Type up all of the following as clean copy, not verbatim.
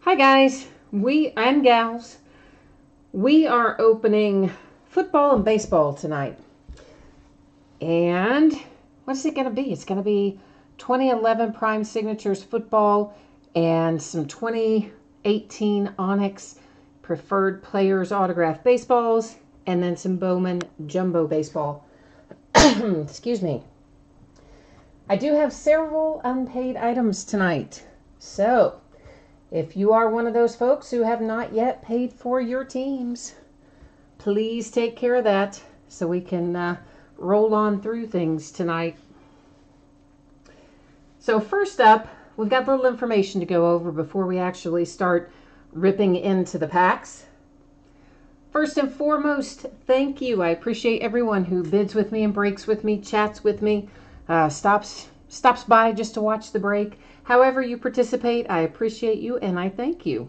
Hi guys, and gals. We are opening football and baseball tonight. And what is it going to be? It's going to be 2011 Prime Signatures football and some 2018 Onyx Preferred Players autographed baseballs, and then some Bowman Jumbo baseball. Excuse me. I do have several unpaid items tonight. So, if you are one of those folks who have not yet paid for your teams, please take care of that so we can roll on through things tonight. So first up, we've got a little information to go over before we actually start ripping into the packs. First and foremost, thank you. I appreciate everyone who bids with me and breaks with me, chats with me, stops by just to watch the break. However you participate, I appreciate you and I thank you.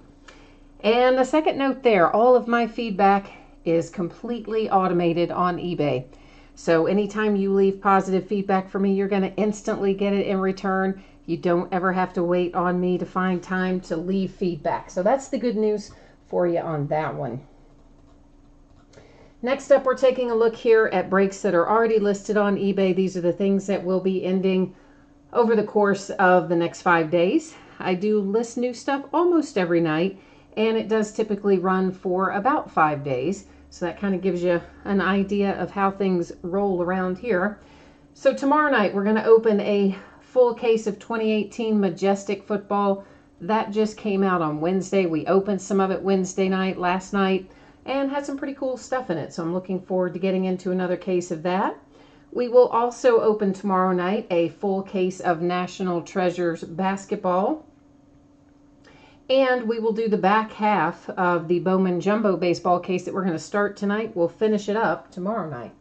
And a second note there, all of my feedback is completely automated on eBay. So anytime you leave positive feedback for me, you're going to instantly get it in return. You don't ever have to wait on me to find time to leave feedback. So that's the good news for you on that one. Next up, we're taking a look here at breaks that are already listed on eBay. These are the things that will be ending over the course of the next 5 days. I do list new stuff almost every night, and it does typically run for about 5 days. So that kind of gives you an idea of how things roll around here. So tomorrow night, we're going to open a full case of 2018 Majestic football. That just came out on Wednesday. We opened some of it Wednesday night, last night, and had some pretty cool stuff in it. So I'm looking forward to getting into another case of that. We will also open tomorrow night a full case of National Treasures basketball. And we will do the back half of the Bowman Jumbo baseball case that we're going to start tonight. We'll finish it up tomorrow night.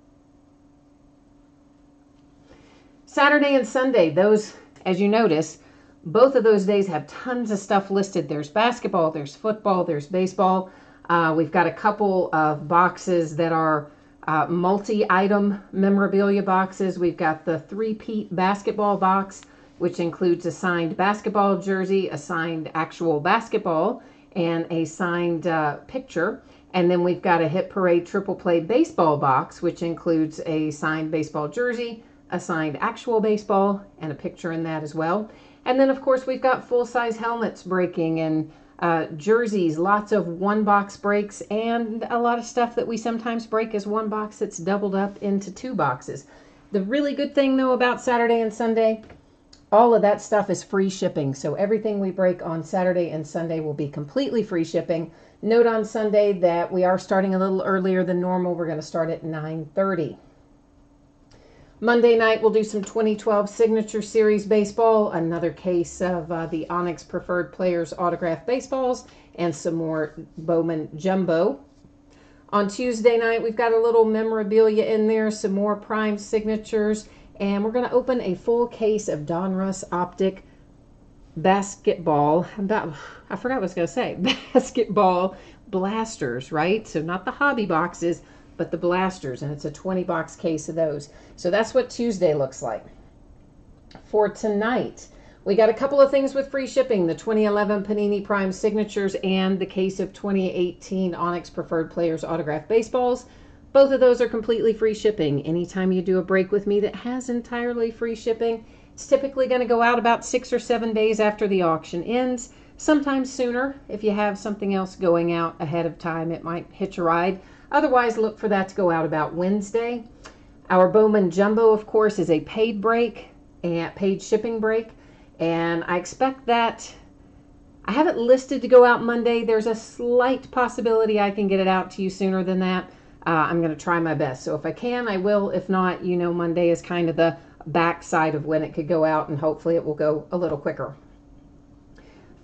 Saturday and Sunday, those, as you notice, both of those days have tons of stuff listed. There's basketball, there's football, there's baseball. We've got a couple of boxes that are multi-item memorabilia boxes. We've got the three-peat basketball box, which includes a signed basketball jersey, a signed actual basketball, and a signed picture. And then we've got a Hit Parade Triple Play baseball box, which includes a signed baseball jersey, a signed actual baseball, and a picture in that as well. And then, of course, we've got full-size helmets breaking and jerseys, lots of one-box breaks, and a lot of stuff that we sometimes break as one box that's doubled up into two boxes. The really good thing, though, about Saturday and Sunday, all of that stuff is free shipping. So everything we break on Saturday and Sunday will be completely free shipping. Note on Sunday that we are starting a little earlier than normal. We're going to start at 9:30. Monday night, we'll do some 2012 Signature Series baseball, another case of the Onyx Preferred Players autographed baseballs, and some more Bowman Jumbo. On Tuesday night, we've got a little memorabilia in there, some more Prime Signatures, and we're going to open a full case of Donruss Optic basketball. I forgot what I was going to say. Basketball blasters, right? So not the hobby boxes, but the blasters, and it's a 20-box case of those. So that's what Tuesday looks like. For tonight, we got a couple of things with free shipping, the 2011 Panini Prime Signatures and the case of 2018 Onyx Preferred Players autographed baseballs. Both of those are completely free shipping. Anytime you do a break with me that has entirely free shipping, it's typically going to go out about 6 or 7 days after the auction ends. Sometimes sooner. If you have something else going out ahead of time, it might hitch a ride. Otherwise, look for that to go out about Wednesday. Our Bowman Jumbo, of course, is a paid break and paid shipping break. And I expect that, I have it listed to go out Monday. There's a slight possibility I can get it out to you sooner than that. I'm going to try my best. So if I can, I will. If not, you know, Monday is kind of the backside of when it could go out, and hopefully it will go a little quicker.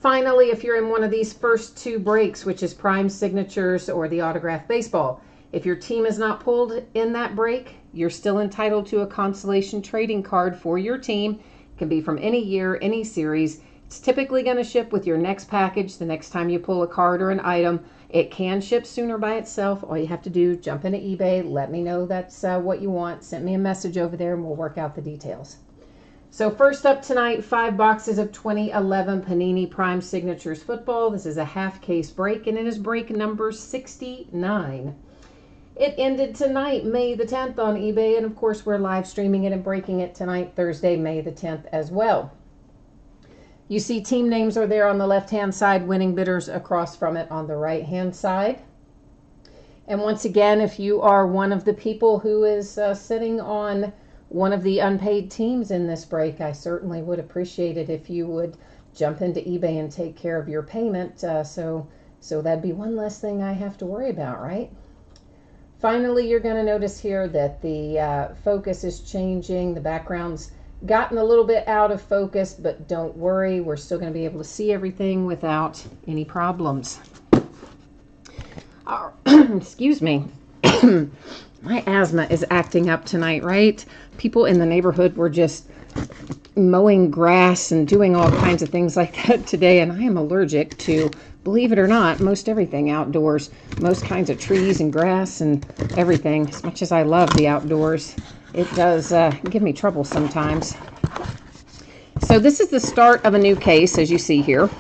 Finally, if you're in one of these first two breaks, which is Prime Signatures or the autographed baseball, if your team is not pulled in that break, you're still entitled to a consolation trading card for your team. It can be from any year, any series. It's typically going to ship with your next package the next time you pull a card or an item. It can ship sooner by itself. All you have to do, jump into eBay, let me know that's what you want, send me a message over there, and we'll work out the details. So first up tonight, 5 boxes of 2011 Panini Prime Signatures Football. This is a half case break, and it is break number 69. It ended tonight, May the 10th on eBay, and of course we're live streaming it and breaking it tonight, Thursday, May the 10th as well. You see team names are there on the left-hand side, winning bidders across from it on the right-hand side. And once again, if you are one of the people who is sitting on one of the unpaid teams in this break, I certainly would appreciate it if you would jump into eBay and take care of your payment. So that'd be one less thing I have to worry about, right? Finally, you're going to notice here that the focus is changing. The background's gotten a little bit out of focus, but don't worry, we're still going to be able to see everything without any problems. Excuse me. My asthma is acting up tonight, right? People in the neighborhood were just mowing grass and doing all kinds of things like that today, and I am allergic to, believe it or not, most everything outdoors. Most kinds of trees and grass and everything. As much as I love the outdoors, it does give me trouble sometimes. So this is the start of a new case, as you see here.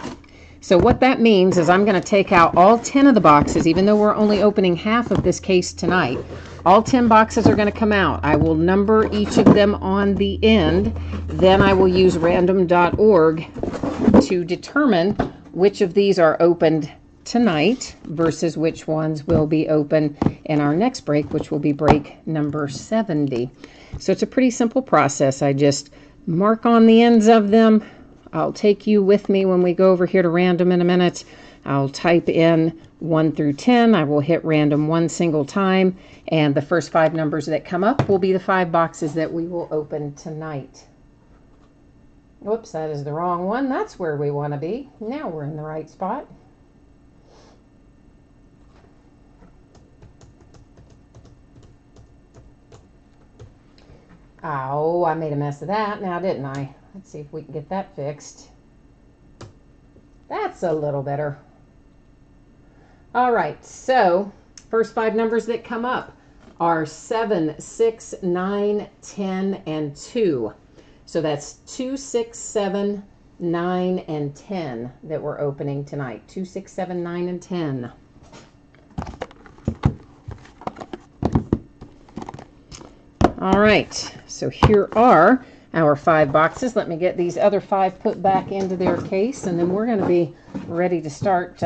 So what that means is I'm going to take out all 10 of the boxes, even though we're only opening half of this case tonight. All 10 boxes are going to come out. I will number each of them on the end. Then I will use random.org to determine which of these are opened tonight versus which ones will be open in our next break, which will be break number 70. So it's a pretty simple process. I just mark on the ends of them. I'll take you with me when we go over here to random in a minute. I'll type in 1 through 10. I will hit random one single time, and the first 5 numbers that come up will be the 5 boxes that we will open tonight. Whoops, that is the wrong one. That's where we want to be. Now we're in the right spot. Oh, I made a mess of that now, didn't I? Let's see if we can get that fixed. That's a little better. All right, so first 5 numbers that come up are 7, 6, 9, 10, and 2. So that's 2, 6, 7, 9, and 10 that we're opening tonight. 2, 6, 7, 9, and 10. All right, so here are our 5 boxes. Let me get these other 5 put back into their case, and then we're going to be ready to start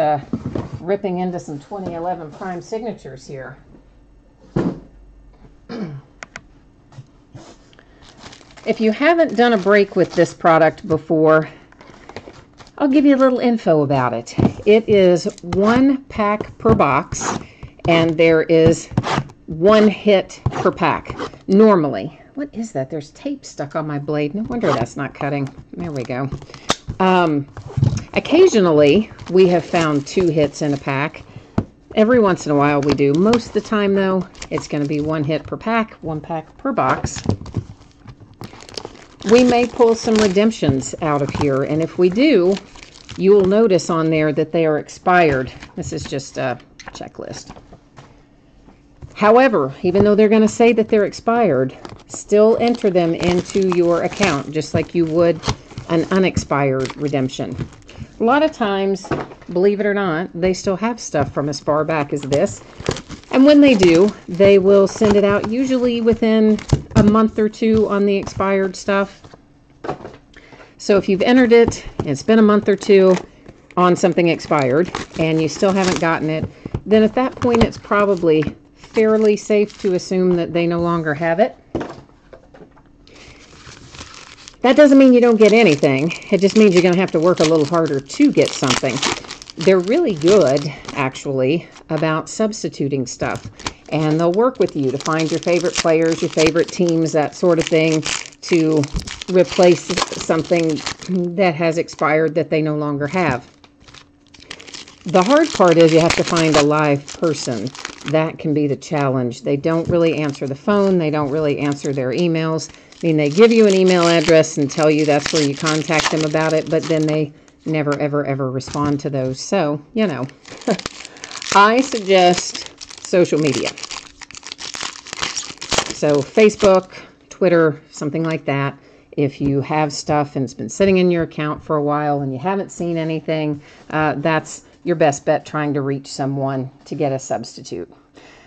ripping into some 2011 Prime Signatures here. If you haven't done a break with this product before, I'll give you a little info about it. It is 1 pack per box, and there is 1 hit per pack normally. What is that? There's tape stuck on my blade. No wonder that's not cutting. There we go. Occasionally, we have found 2 hits in a pack. Every once in a while we do. Most of the time, though, it's going to be 1 hit per pack, 1 pack per box. We may pull some redemptions out of here, and if we do, you will notice on there that they are expired. This is just a checklist. However, even though they're going to say that they're expired, still enter them into your account, just like you would an unexpired redemption. A lot of times, believe it or not, they still have stuff from as far back as this. And when they do, they will send it out usually within a month or 2 on the expired stuff. So if you've entered it, it's been a month or 2 on something expired, and you still haven't gotten it, then at that point it's probably fairly safe to assume that they no longer have it. That doesn't mean you don't get anything. It just means you're going to have to work a little harder to get something. They're really good, actually, about substituting stuff. And they'll work with you to find your favorite players, your favorite teams, that sort of thing, to replace something that has expired that they no longer have. The hard part is you have to find a live person. That can be the challenge. They don't really answer the phone. They don't really answer their emails. I mean, they give you an email address and tell you that's where you contact them about it, but then they never, ever, ever respond to those. So, you know, I suggest social media. So Facebook, Twitter, something like that. If you have stuff and it's been sitting in your account for a while and you haven't seen anything, that's your best bet trying to reach someone to get a substitute.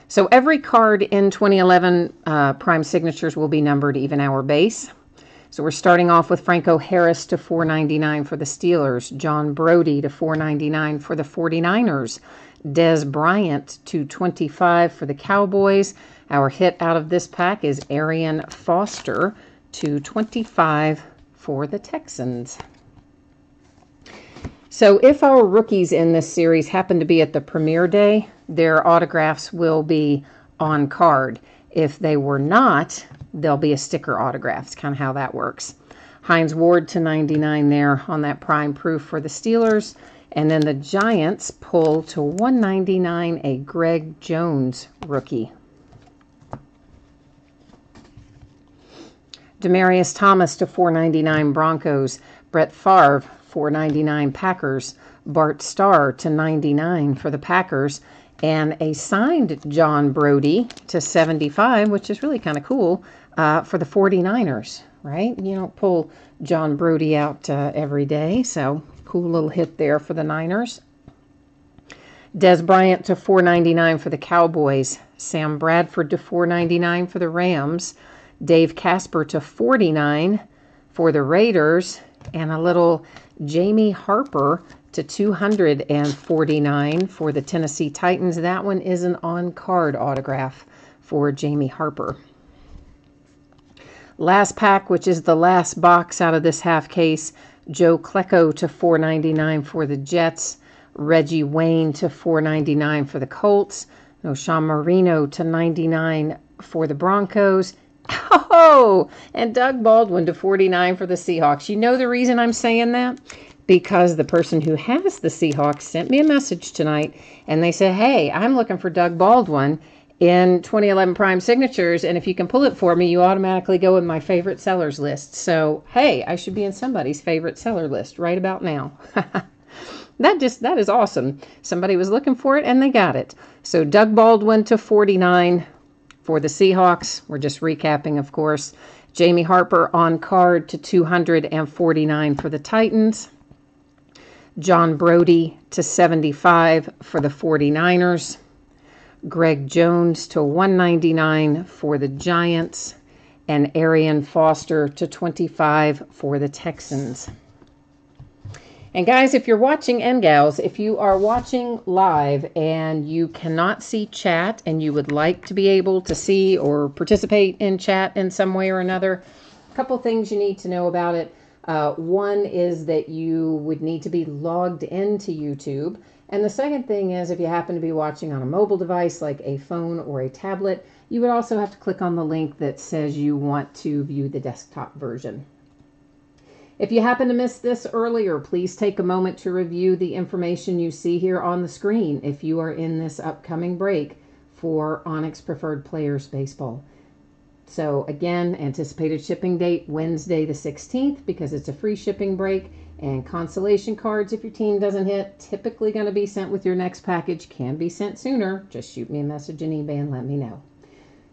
So every card in 2011 Prime Signatures will be numbered even hour base. So we're starting off with Franco Harris to $4.99 for the Steelers, John Brody to $4.99 for the 49ers, Dez Bryant to $25 for the Cowboys. Our hit out of this pack is Arian Foster to $25 for the Texans. So if our rookies in this series happen to be at the premiere day, their autographs will be on card. If they were not, there'll be a sticker autograph. It's kind of how that works. Hines Ward to $99 there on that prime proof for the Steelers. And then the Giants pull to $199 a Greg Jones rookie. Demaryius Thomas to $4.99 Broncos, Brett Favre $4.99 Packers, Bart Starr to $99 for the Packers, and a signed John Brody to $75, which is really kind of cool, for the 49ers, right? You don't pull John Brody out every day, so cool little hit there for the Niners. Dez Bryant to $4.99 for the Cowboys, Sam Bradford to $4.99 for the Rams, Dave Casper to $49 for the Raiders, and a little Jamie Harper to $249 for the Tennessee Titans. That one is an on-card autograph for Jamie Harper. Last pack, which is the last box out of this half case, Joe Klecko to $4.99 for the Jets, Reggie Wayne to $4.99 for the Colts, Sean Marino to $99 for the Broncos, oh, and Doug Baldwin to $49 for the Seahawks. You know the reason I'm saying that? Because the person who has the Seahawks sent me a message tonight, and they said, hey, I'm looking for Doug Baldwin in 2011 Prime Signatures, and if you can pull it for me, you automatically go in my favorite sellers list. So, hey, I should be in somebody's favorite seller list right about now. That is awesome. Somebody was looking for it, and they got it. So, Doug Baldwin to $49 for the Seahawks. We're just recapping, of course. Jamie Harper on card to $249 for the Titans. John Brody to $75 for the 49ers. Greg Jones to $199 for the Giants. And Arian Foster to $25 for the Texans. And guys, if you're watching, and gals, if you are watching live and you cannot see chat and you would like to be able to see or participate in chat in some way or another, a couple things you need to know about it. One is that you would need to be logged into YouTube. And the second thing is, if you happen to be watching on a mobile device like a phone or a tablet, you would also have to click on the link that says you want to view the desktop version. If you happen to miss this earlier, please take a moment to review the information you see here on the screen if you are in this upcoming break for Onyx Preferred Players Baseball. So again, anticipated shipping date Wednesday the 16th because it's a free shipping break, and consolation cards, if your team doesn't hit, typically going to be sent with your next package, can be sent sooner. Just shoot me a message in eBay and let me know.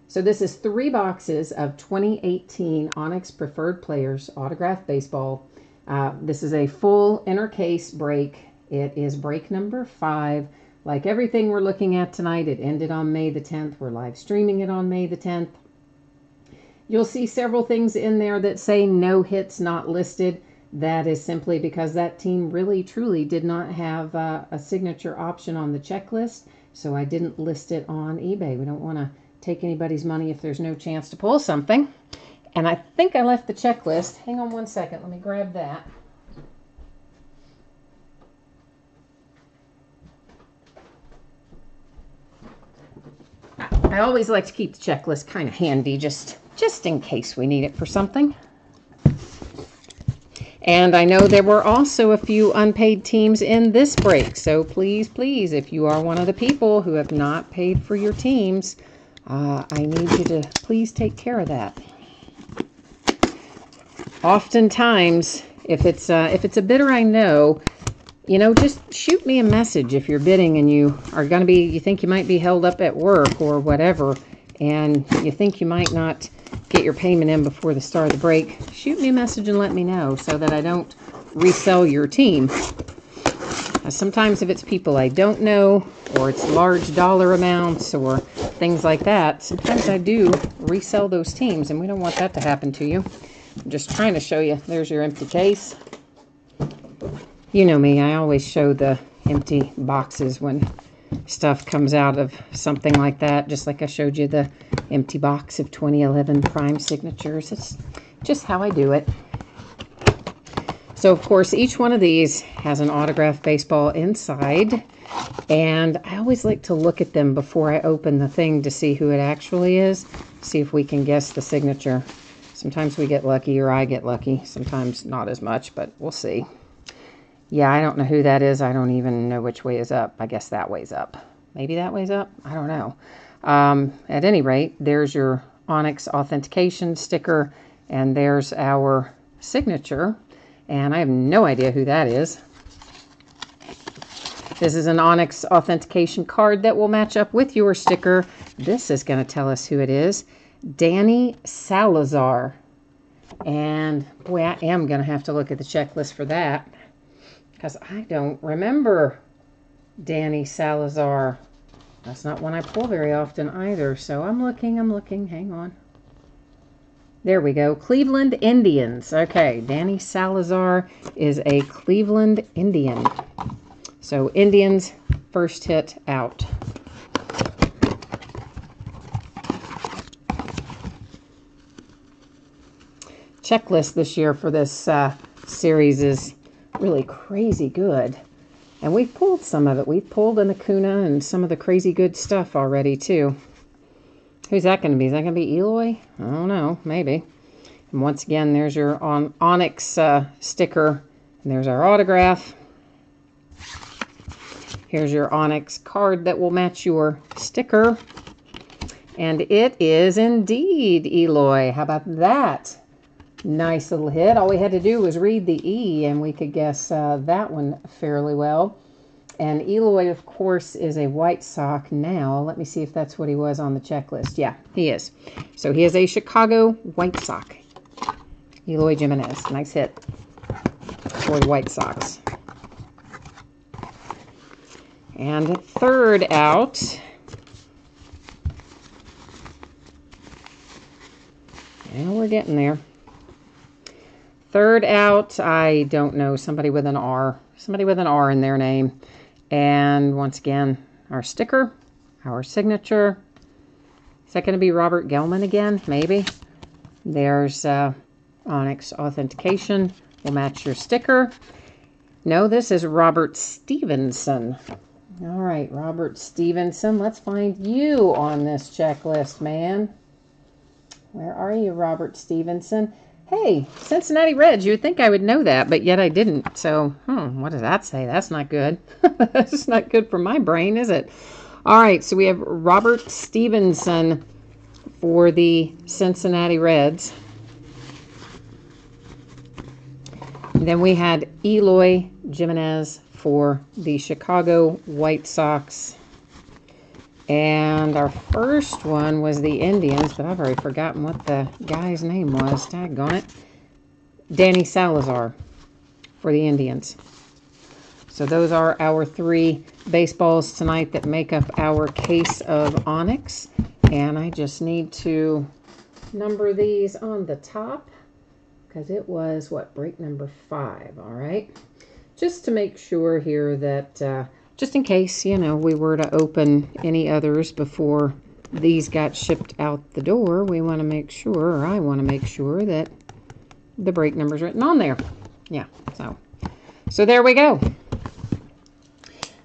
So this is 3 boxes of 2018 Onyx Preferred Players Autographed Baseball. This is a full inner case break. It is break number 5. Like everything we're looking at tonight, it ended on May the 10th. We're live streaming it on May the 10th. You'll see several things in there that say no hits not listed. That is simply because that team really truly did not have a signature option on the checklist. So I didn't list it on eBay. We don't want to take anybody's money if there's no chance to pull something. And I think I left the checklist. Hang on one second. Let me grab that. I always like to keep the checklist kind of handy just in case we need it for something. And I know there were also a few unpaid teams in this break. So please, please, if you are one of the people who have not paid for your teams, I need you to please take care of that. Oftentimes, if it's a bidder I know, you know, just shoot me a message if you're bidding and you are going to be, you think you might be held up at work or whatever, and you think you might not get your payment in before the start of the break. Shoot me a message and let me know so that I don't resell your team. Sometimes if it's people I don't know, or it's large dollar amounts or things like that, sometimes I do resell those teams, and we don't want that to happen to you. I'm just trying to show you. There's your empty case. You know me, I always show the empty boxes when stuff comes out of something like that, just like I showed you the empty box of 2011 Prime Signatures. It's just how I do it. So, of course, each one of these has an autographed baseball inside, and I always like to look at them before I open the thing to see who it actually is, see if we can guess the signature. Sometimes we get lucky, or I get lucky. Sometimes not as much, but we'll see. Yeah, I don't know who that is. I don't even know which way is up. I guess that way's up. Maybe that way's up? I don't know. At any rate, there's your Onyx authentication sticker, and there's our signature. And I have no idea who that is. This is an Onyx authentication card that will match up with your sticker. This is going to tell us who it is. Danny Salazar. And boy, I am going to have to look at the checklist for that, because I don't remember Danny Salazar. That's not one I pull very often either. So I'm looking. Hang on. There we go. Cleveland Indians. Okay, Danny Salazar is a Cleveland Indian. So Indians, first hit out. Checklist this year for this series is really crazy good. And we've pulled some of it. We've pulled an Acuna and some of the crazy good stuff already, too. Who's that going to be? Is that going to be Eloy? I don't know. Maybe. And once again, there's your Onyx sticker. And there's our autograph. Here's your Onyx card that will match your sticker. And it is indeed Eloy. How about that? Nice little hit. All we had to do was read the E, and we could guess that one fairly well. And Eloy, of course, is a White Sox now. Let me see if that's what he was on the checklist. Yeah, he is. So he is a Chicago White Sox. Eloy Jimenez. Nice hit for the White Sox. And third out, and we're getting there. Third out, I don't know, somebody with an R. Somebody with an R in their name. And once again, our sticker, our signature. Is that going to be Robert Gelman again? Maybe. There's Onyx authentication. Will match your sticker. No, this is Robert Stevenson. All right, Robert Stevenson. Let's find you on this checklist, man. Where are you, Robert Stevenson? Hey, Cincinnati Reds. You would think I would know that, but yet I didn't. So, what does that say? That's not good. That's not good for my brain, is it? All right, so we have Robert Stevenson for the Cincinnati Reds. And then we had Eloy Jimenez for the Chicago White Sox. And our first one was the Indians, but I've already forgotten what the guy's name was. Daggone it. Danny Salazar for the Indians. So those are our three baseballs tonight that make up our case of Onyx. And I just need to number these on the top, because it was, what, break number 5, all right? Just to make sure here that... just in case, you know, we were to open any others before these got shipped out the door, we want to make sure, or I want to make sure, that the break number's written on there. Yeah, so there we go.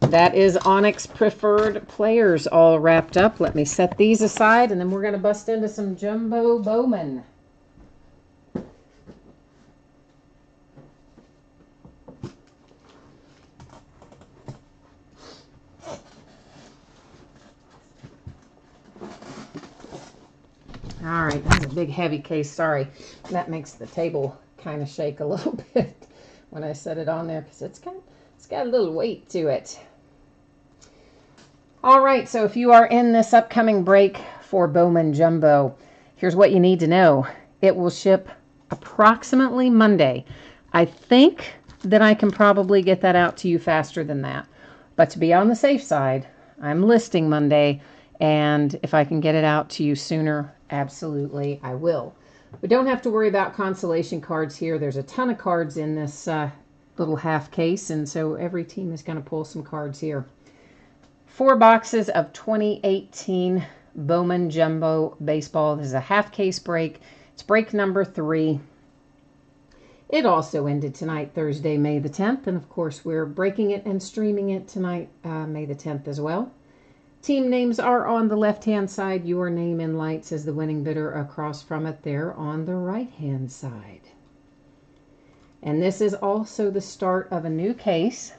That is Onyx Preferred Players all wrapped up. Let me set these aside, and then we're going to bust into some Jumbo Bowman. All right, that's a big heavy case. Sorry, that makes the table kind of shake a little bit. when I set it on there because it's got a little weight to it. All right, so if you are in this upcoming break for Bowman Jumbo, here's what you need to know. It will ship approximately Monday. I think that I can probably get that out to you faster than that. But to be on the safe side, I'm listing Monday, and if I can get it out to you sooner, absolutely I will. We don't have to worry about consolation cards here. There's a ton of cards in this little half case, and so every team is going to pull some cards here. 4 boxes of 2018 Bowman Jumbo Baseball. This is a half case break. It's break number 3. It also ended tonight, Thursday, May the 10th. And of course, we're breaking it and streaming it tonight, May the 10th as well. Team names are on the left-hand side. Your name in lights as the winning bidder across from it there on the right-hand side. And this is also the start of a new case.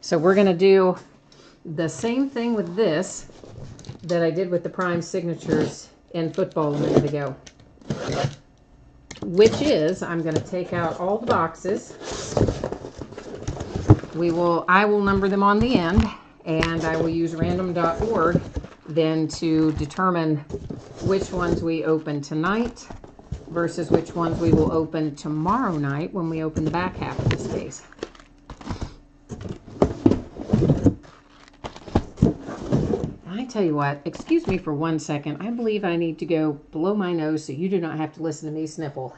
So we're going to do the same thing with this that I did with the prime signatures in football a minute ago, which is I'm going to take out all the boxes. I will number them on the end, and I will use random.org then to determine which ones we open tonight versus which ones we will open tomorrow night when we open the back half of this case. I tell you what, excuse me for 1 second. I believe I need to go blow my nose so you do not have to listen to me sniffle.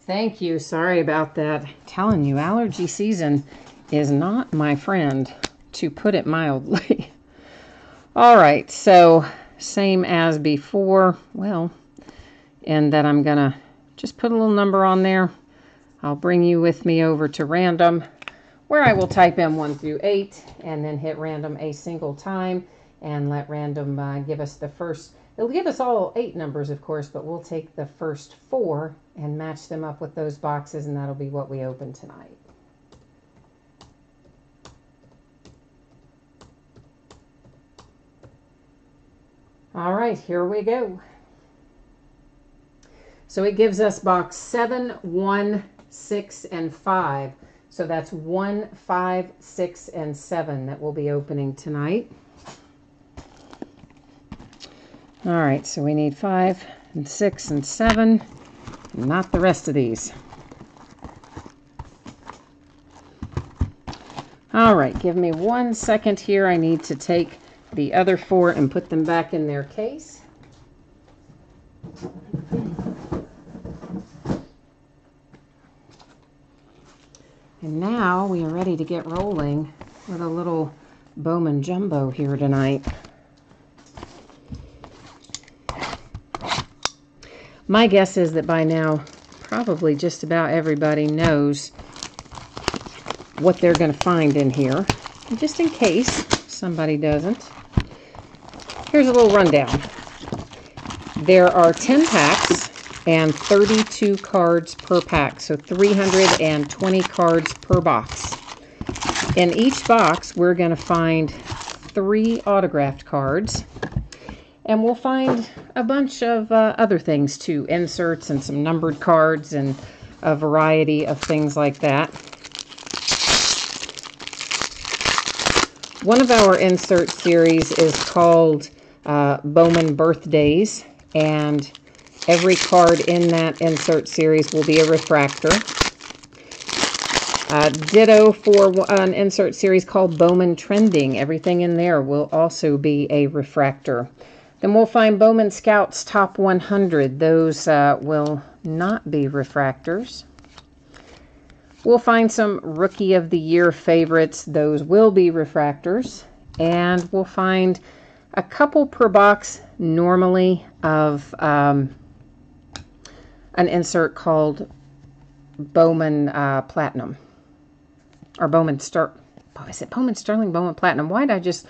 Thank you. Sorry about that. I'm telling you, allergy season is not my friend, to put it mildly. All right, so same as before. Well, and that I'm going to just put a little number on there. I'll bring you with me over to random, where I will type in 1 through 8 and then hit random a single time and let random give us the first. It'll give us all 8 numbers, of course, but we'll take the first 4 and match them up with those boxes, and that'll be what we open tonight. All right, here we go. So it gives us box 7, 1, 6, and 5. So that's 1, 5, 6, and 7 that we'll be opening tonight. All right, so we need 5 and 6 and 7, not the rest of these. All right, give me 1 second here. I need to take the other 4 and put them back in their case. And now we are ready to get rolling with a little Bowman Jumbo here tonight. My guess is that by now, probably just about everybody knows what they're going to find in here. And just in case somebody doesn't, here's a little rundown. There are 10 packs and 32 cards per pack, so 320 cards per box. In each box, we're going to find 3 autographed cards. And we'll find a bunch of other things too, inserts and some numbered cards and a variety of things like that. One of our insert series is called Bowman Birthdays, and every card in that insert series will be a refractor. Ditto for an insert series called Bowman Trending. Everything in there will also be a refractor. Then we'll find Bowman Scouts Top 100. Those will not be refractors. We'll find some Rookie of the Year favorites. Those will be refractors. And we'll find a couple per box normally of an insert called Bowman Platinum. Or Bowman Sterling, Bowman Platinum. Why did I just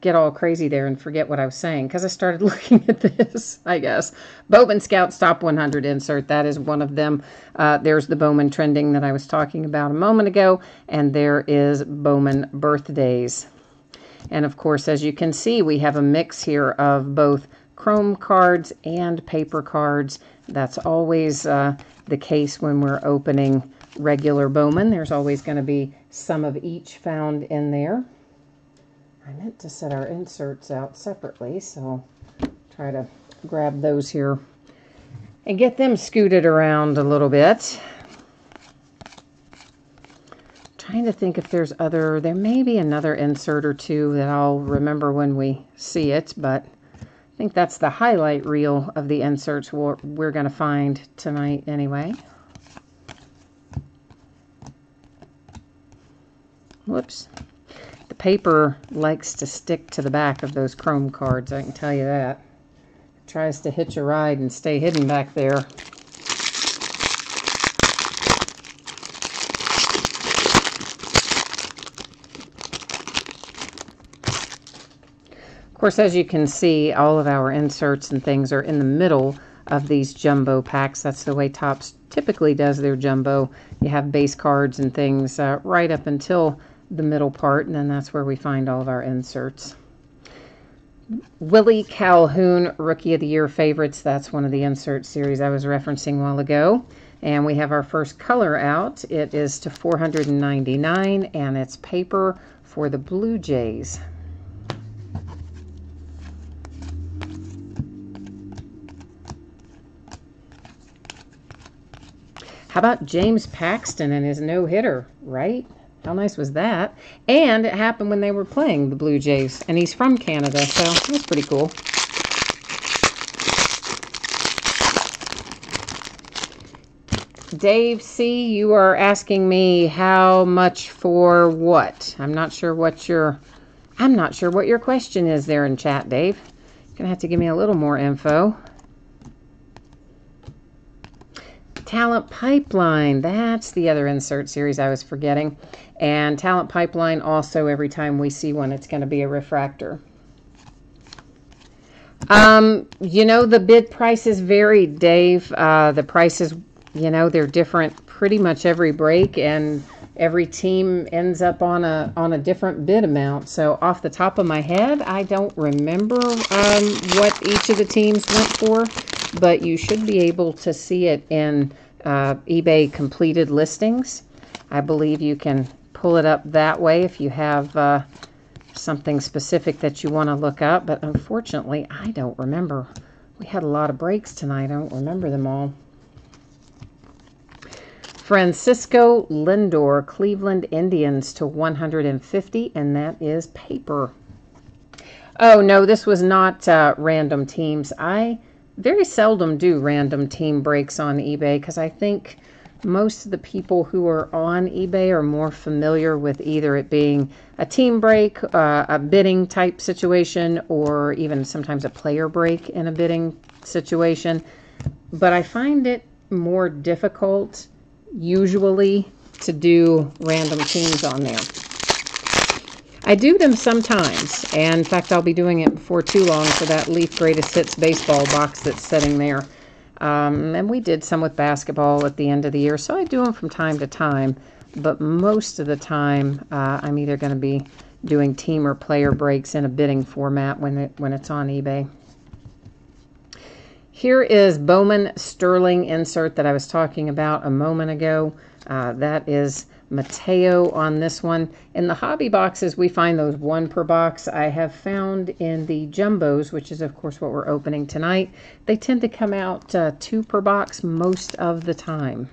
get all crazy there and forget what I was saying because I started looking at this, I guess. Bowman Scouts Top 100 insert. That is one of them. There's the Bowman trending that I was talking about a moment ago, and there is Bowman birthdays. And of course, as you can see, we have a mix here of both chrome cards and paper cards. That's always the case when we're opening regular Bowman. There's always going to be some of each found in there. I meant to set our inserts out separately, so try to grab those here and get them scooted around a little bit. Trying to think if there's there may be another insert or two that I'll remember when we see it, but I think that's the highlight reel of the inserts we're going to find tonight anyway. Whoops. The paper likes to stick to the back of those chrome cards, I can tell you that. It tries to hitch a ride and stay hidden back there. Of course, as you can see, all of our inserts and things are in the middle of these jumbo packs. That's the way Topps typically does their jumbo. You have base cards and things right up until the middle part, and then that's where we find all of our inserts. Willie Calhoun, Rookie of the Year favorites. That's one of the insert series I was referencing a while ago. And we have our first color out. It is to 499, and it's paper for the Blue Jays. How about James Paxton and his no-hitter, right? How nice was that? And it happened when they were playing the Blue Jays, and he's from Canada, so that's pretty cool. Dave C., you are asking me how much for what? I'm not sure what your question is there in chat, Dave. You're gonna have to give me a little more info. Talent Pipeline, that's the other insert series I was forgetting. And Talent Pipeline also, every time we see one, it's going to be a refractor. You know, the bid prices vary, Dave. The prices, you know, they're different pretty much every break, and every team ends up on a different bid amount. So off the top of my head, I don't remember what each of the teams went for, but you should be able to see it in eBay completed listings. I believe you can pull it up that way if you have something specific that you want to look up, but unfortunately, I don't remember. We had a lot of breaks tonight. I don't remember them all. Francisco Lindor, Cleveland Indians to 150, and that is paper. Oh, no, this was not random teams. I very seldom do random team breaks on eBay because I think most of the people who are on eBay are more familiar with either it being a team break, a bidding type situation, or even sometimes a player break in a bidding situation. But I find it more difficult usually to do random teams on there. I do them sometimes, and in fact I'll be doing it before too long for that Leaf Greatest Hits baseball box that's sitting there. And we did some with basketball at the end of the year, so I do them from time to time, but most of the time I'm either going to be doing team or player breaks in a bidding format when it's on eBay. Here is Bowman Sterling insert that I was talking about a moment ago. That is Mateo on this one. In the hobby boxes, we find those 1 per box. I have found in the jumbos, which is of course what we're opening tonight, they tend to come out 2 per box most of the time.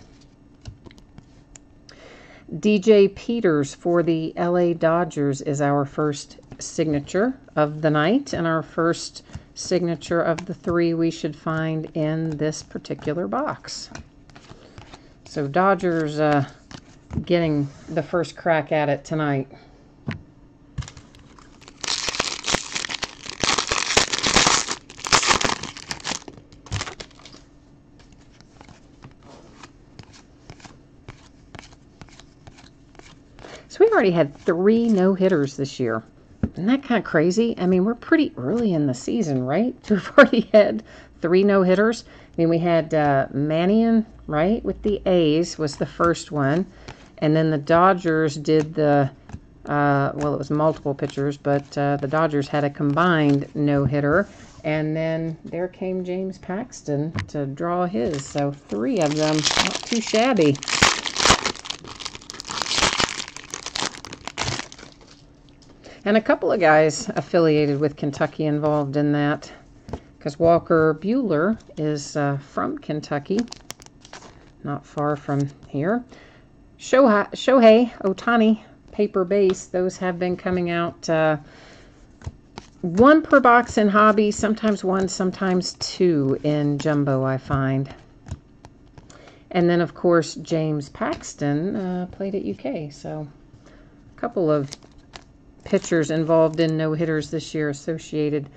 DJ Peters for the LA Dodgers is our first signature of the night, and our first signature of the 3 we should find in this particular box. So Dodgers getting the first crack at it tonight. So we already had 3 no-hitters this year. Isn't that kind of crazy? I mean, we're pretty early in the season, right? We've already had 3 no-hitters. I mean, we had Mannion, right, with the A's was the first one. And then the Dodgers did the, well, it was multiple pitchers, but the Dodgers had a combined no-hitter. And then there came James Paxton to draw his. So 3 of them, not too shabby. And a couple of guys affiliated with Kentucky involved in that. Because Walker Buehler is from Kentucky, not far from here. Shohei Ohtani, paper base, those have been coming out 1 per box in hobby, sometimes 1, sometimes 2 in jumbo, I find. And then, of course, James Paxton played at UK, so a couple of pitchers involved in no-hitters this year associated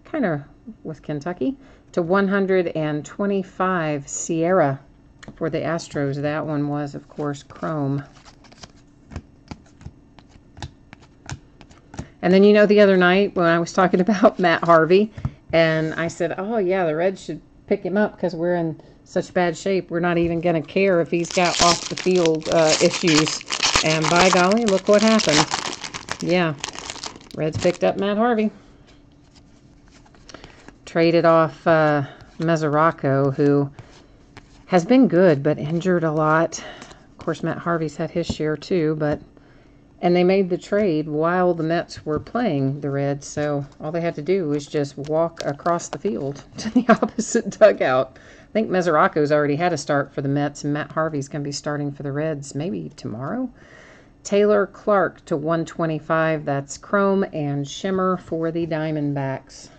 kind of with Kentucky. To 125, Sierra for the Astros. That one was, of course, chrome. And then, you know, the other night when I was talking about Matt Harvey, and I said, oh, yeah, the Reds should pick him up because we're in such bad shape. We're not even going to care if he's got off-the-field issues. And by golly, look what happened. Yeah, Reds picked up Matt Harvey. Traded off Mesoraco, who has been good but injured a lot. Of course, Matt Harvey's had his share too, and they made the trade while the Mets were playing the Reds, so all they had to do was just walk across the field to the opposite dugout. I think Mesoraco's already had a start for the Mets, and Matt Harvey's going to be starting for the Reds maybe tomorrow. Taylor Clark to 125, that's chrome and shimmer for the Diamondbacks.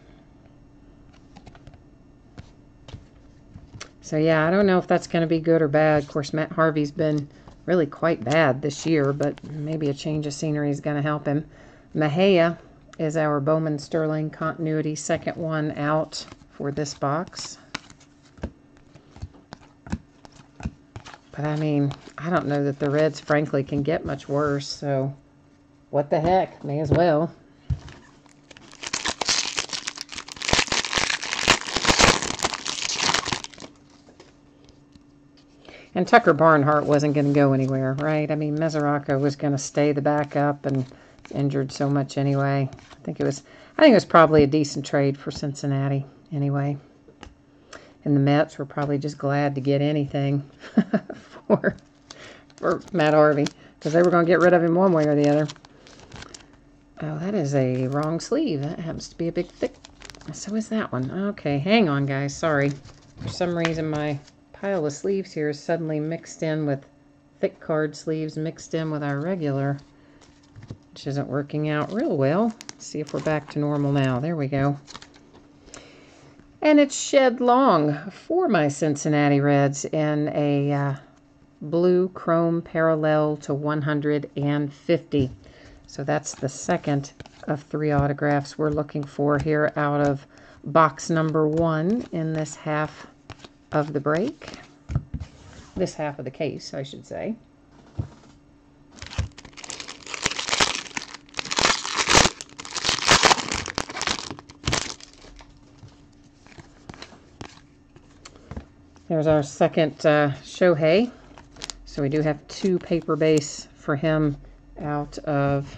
So, yeah, I don't know if that's going to be good or bad. Of course, Matt Harvey's been really quite bad this year, but maybe a change of scenery is going to help him. Mejia is our Bowman Sterling continuity, second one out for this box. But, I mean, I don't know that the Reds, frankly, can get much worse, so what the heck, may as well. And Tucker Barnhart wasn't going to go anywhere, right? I mean, Mesoraco was going to stay the backup and injured so much anyway. I think it was probably a decent trade for Cincinnati anyway. And the Mets were probably just glad to get anything for Matt Harvey because they were going to get rid of him one way or the other. Oh, that is a wrong sleeve. That happens to be a big thick. So is that one. Okay, hang on, guys. Sorry. For some reason, my pile of sleeves here is suddenly mixed in with thick card sleeves mixed in with our regular, which isn't working out real well. Let's see if we're back to normal now. There we go. And it's Shed Long for my Cincinnati Reds in a blue chrome parallel to 150. So that's the second of 3 autographs we're looking for here out of box number 1 in this half of the break. This half of the case, I should say. There's our second Shohei. So we do have 2 paper base for him out of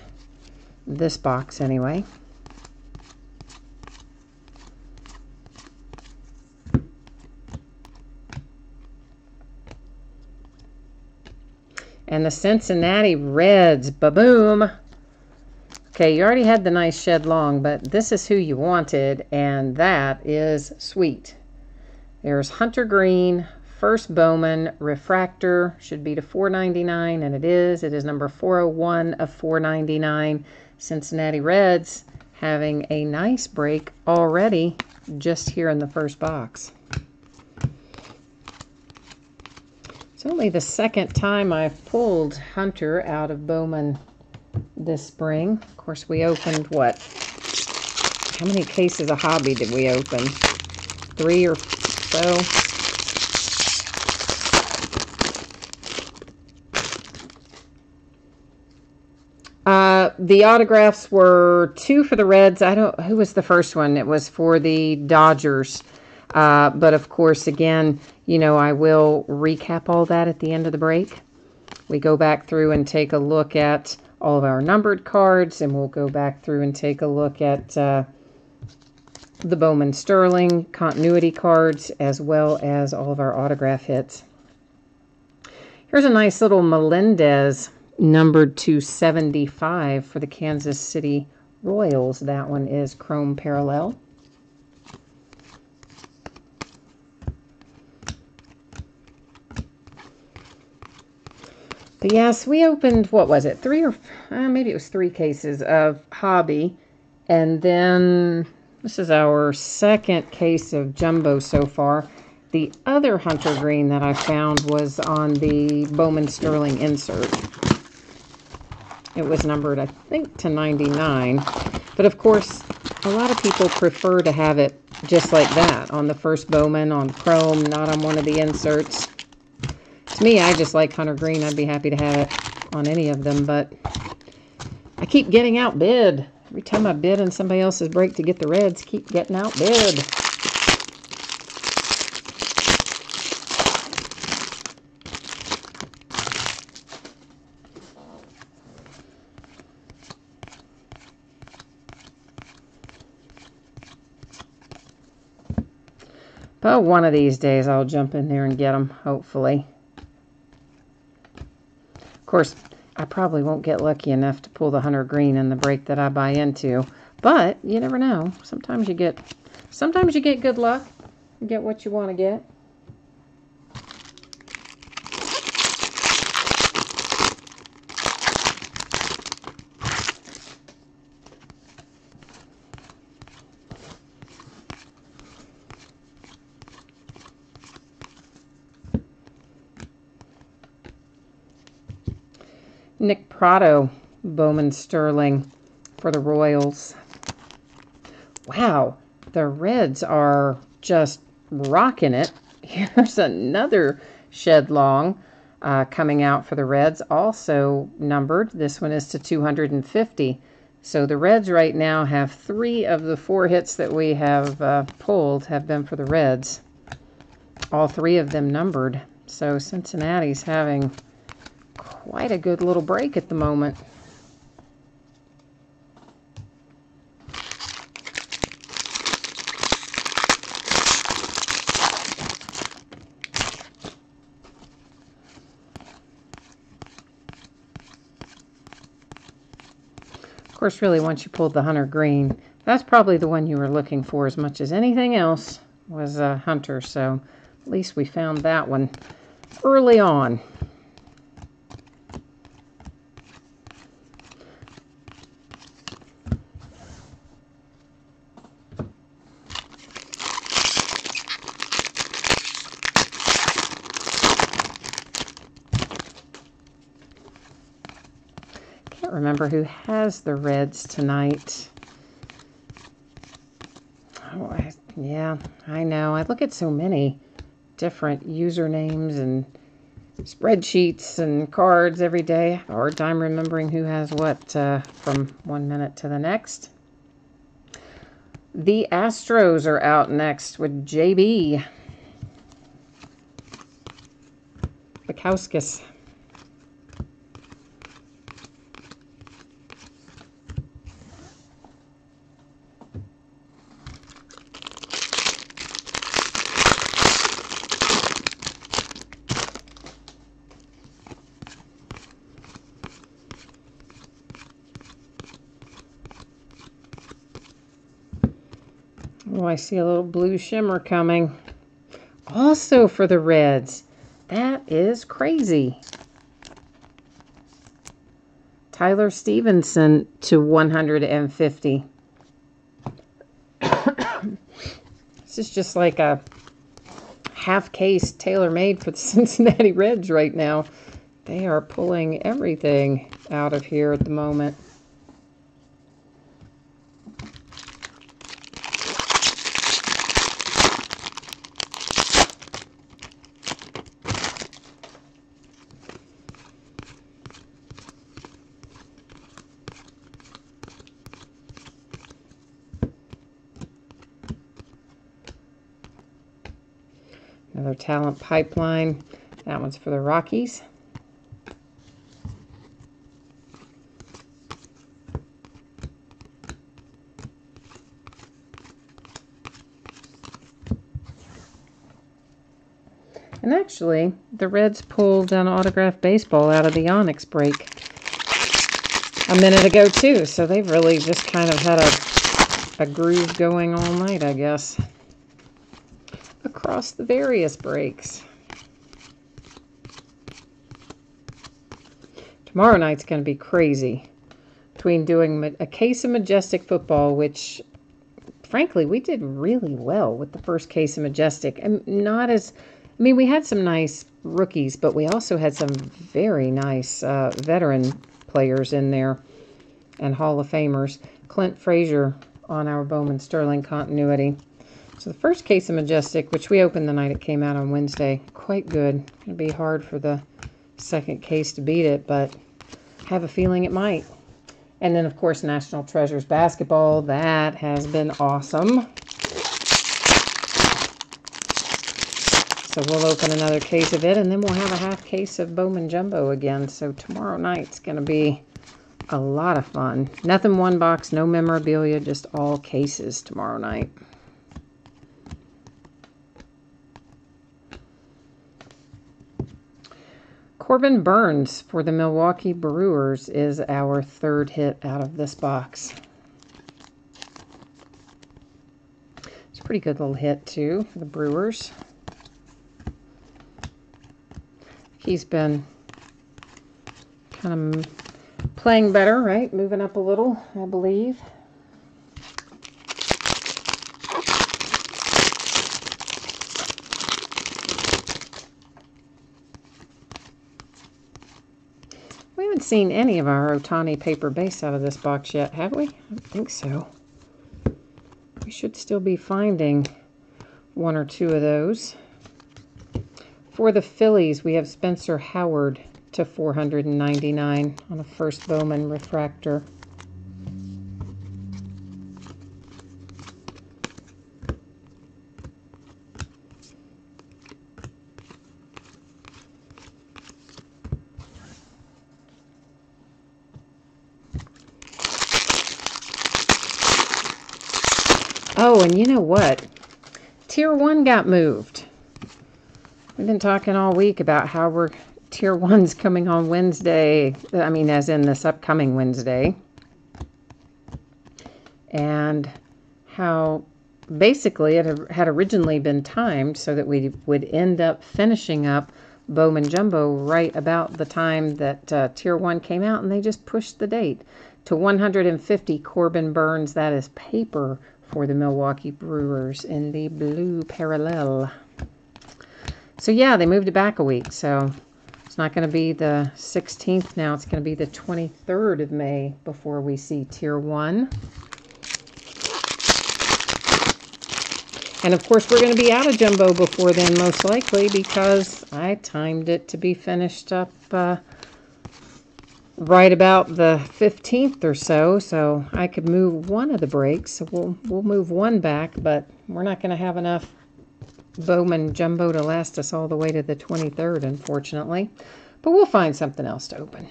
this box anyway. And the Cincinnati Reds, ba-boom. Okay, you already had the nice Shed Long, but this is who you wanted, and that is sweet. There's Hunter Green, first Bowman, refractor, should be to 499, and it is. It is number 401 of 499. Cincinnati Reds having a nice break already just here in the first box. It's only the second time I've pulled Hunter out of Bowman this spring. Of course, we opened what? How many cases of hobby did we open? 3 or so. The autographs were 2 for the Reds. Who was the first one? It was for the Dodgers. But of course, again, I will recap all that at the end of the break. We go back through and take a look at all of our numbered cards, and we'll go back through and take a look at the Bowman Sterling continuity cards, as well as all of our autograph hits. Here's a nice little Melendez numbered to 75 for the Kansas City Royals. That one is chrome parallel. But yes, we opened, what was it, maybe it was 3 cases of Hobby. And then this is our second case of Jumbo so far. The other Hunter Green that I found was on the Bowman Sterling insert. It was numbered, I think, to 99. But of course, a lot of people prefer to have it just like that, on the first Bowman, on chrome, not on one of the inserts. To me, I just like Hunter Green. I'd be happy to have it on any of them, but I keep getting outbid. Every time I bid on somebody else's break to get the Reds, keep getting outbid. But one of these days, I'll jump in there and get them, hopefully. Of course, I probably won't get lucky enough to pull the Hunter Green in the break that I buy into. But you never know. Sometimes you get good luck. You get what you want to get. Nick Pratto, Bowman Sterling for the Royals. Wow, the Reds are just rocking it. Here's another Shed Long coming out for the Reds, also numbered. This one is to 250. So the Reds right now have 3 of the 4 hits that we have pulled have been for the Reds. All 3 of them numbered. So Cincinnati's having quite a good little break at the moment. Of course, really, once you pulled the Hunter Green, that's probably the one you were looking for as much as anything else was Hunter. So at least we found that one early on. Remember who has the Reds tonight. Oh, yeah, I know. I look at so many different usernames and spreadsheets and cards every day. I have a hard time remembering who has what from one minute to the next. The Astros are out next with JB Bukowskis. Oh, I see a little blue shimmer coming. Also for the Reds. That is crazy. Tyler Stevenson to 150. This is just like a half case tailor-made for the Cincinnati Reds right now. They are pulling everything out of here at the moment. Another talent pipeline. That one's for the Rockies. And actually, the Reds pulled an autographed baseball out of the Onyx break a minute ago, too. So they've really just kind of had a groove going all night, I guess, across the various breaks. Tomorrow night's going to be crazy. Between doing a case of Majestic football, which, frankly, we did really well with the first case of Majestic. And not as... I mean, we had some nice rookies, but we also had some very nice veteran players in there and Hall of Famers. Clint Frazier on our Bowman Sterling continuity. So the first case of Majestic, which we opened the night it came out on Wednesday, quite good. Going to be hard for the second case to beat it, but I have a feeling it might. And then, of course, National Treasures basketball. That has been awesome. So we'll open another case of it, and then we'll have a half case of Bowman Jumbo again. So tomorrow night's going to be a lot of fun. Nothing one box, no memorabilia, just all cases tomorrow night. Corbin Burns for the Milwaukee Brewers is our third hit out of this box. It's a pretty good little hit, too, for the Brewers. He's been kind of playing better, right? Moving up a little, I believe. We haven't seen any of our Ohtani paper base out of this box yet, have we? I don't think so. We should still be finding one or two of those. For the Phillies, we have Spencer Howard to 499 on a first Bowman refractor. Oh, and you know what? Tier 1 got moved. We've been talking all week about how we're Tier 1's coming on Wednesday. I mean, as in this upcoming Wednesday. And how basically it had originally been timed so that we would end up finishing up Bowman Jumbo right about the time that Tier 1 came out, and they just pushed the date to 150 Corbin Burns. That is paper for the Milwaukee Brewers in the blue parallel. So yeah, they moved it back a week, so it's not going to be the 16th now. It's going to be the 23rd of May before we see Tier 1. And of course, we're going to be out of Jumbo before then, most likely, because I timed it to be finished up right about the 15th or so. So I could move one of the breaks. So we'll move one back, but we're not going to have enough Bowman Jumbo to last us all the way to the 23rd, unfortunately. But we'll find something else to open.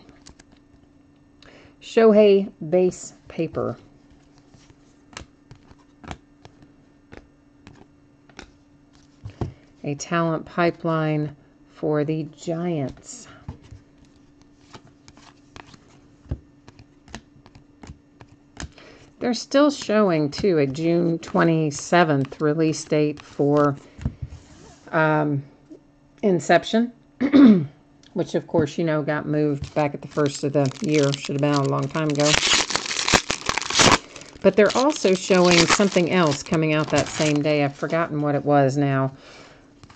Shohei base paper. A talent pipeline for the Giants. They're still showing, too, a June 27th release date for Inception, which, of course, you know, got moved back at the first of the year. Should have been out a long time ago. But they're also showing something else coming out that same day. I've forgotten what it was now.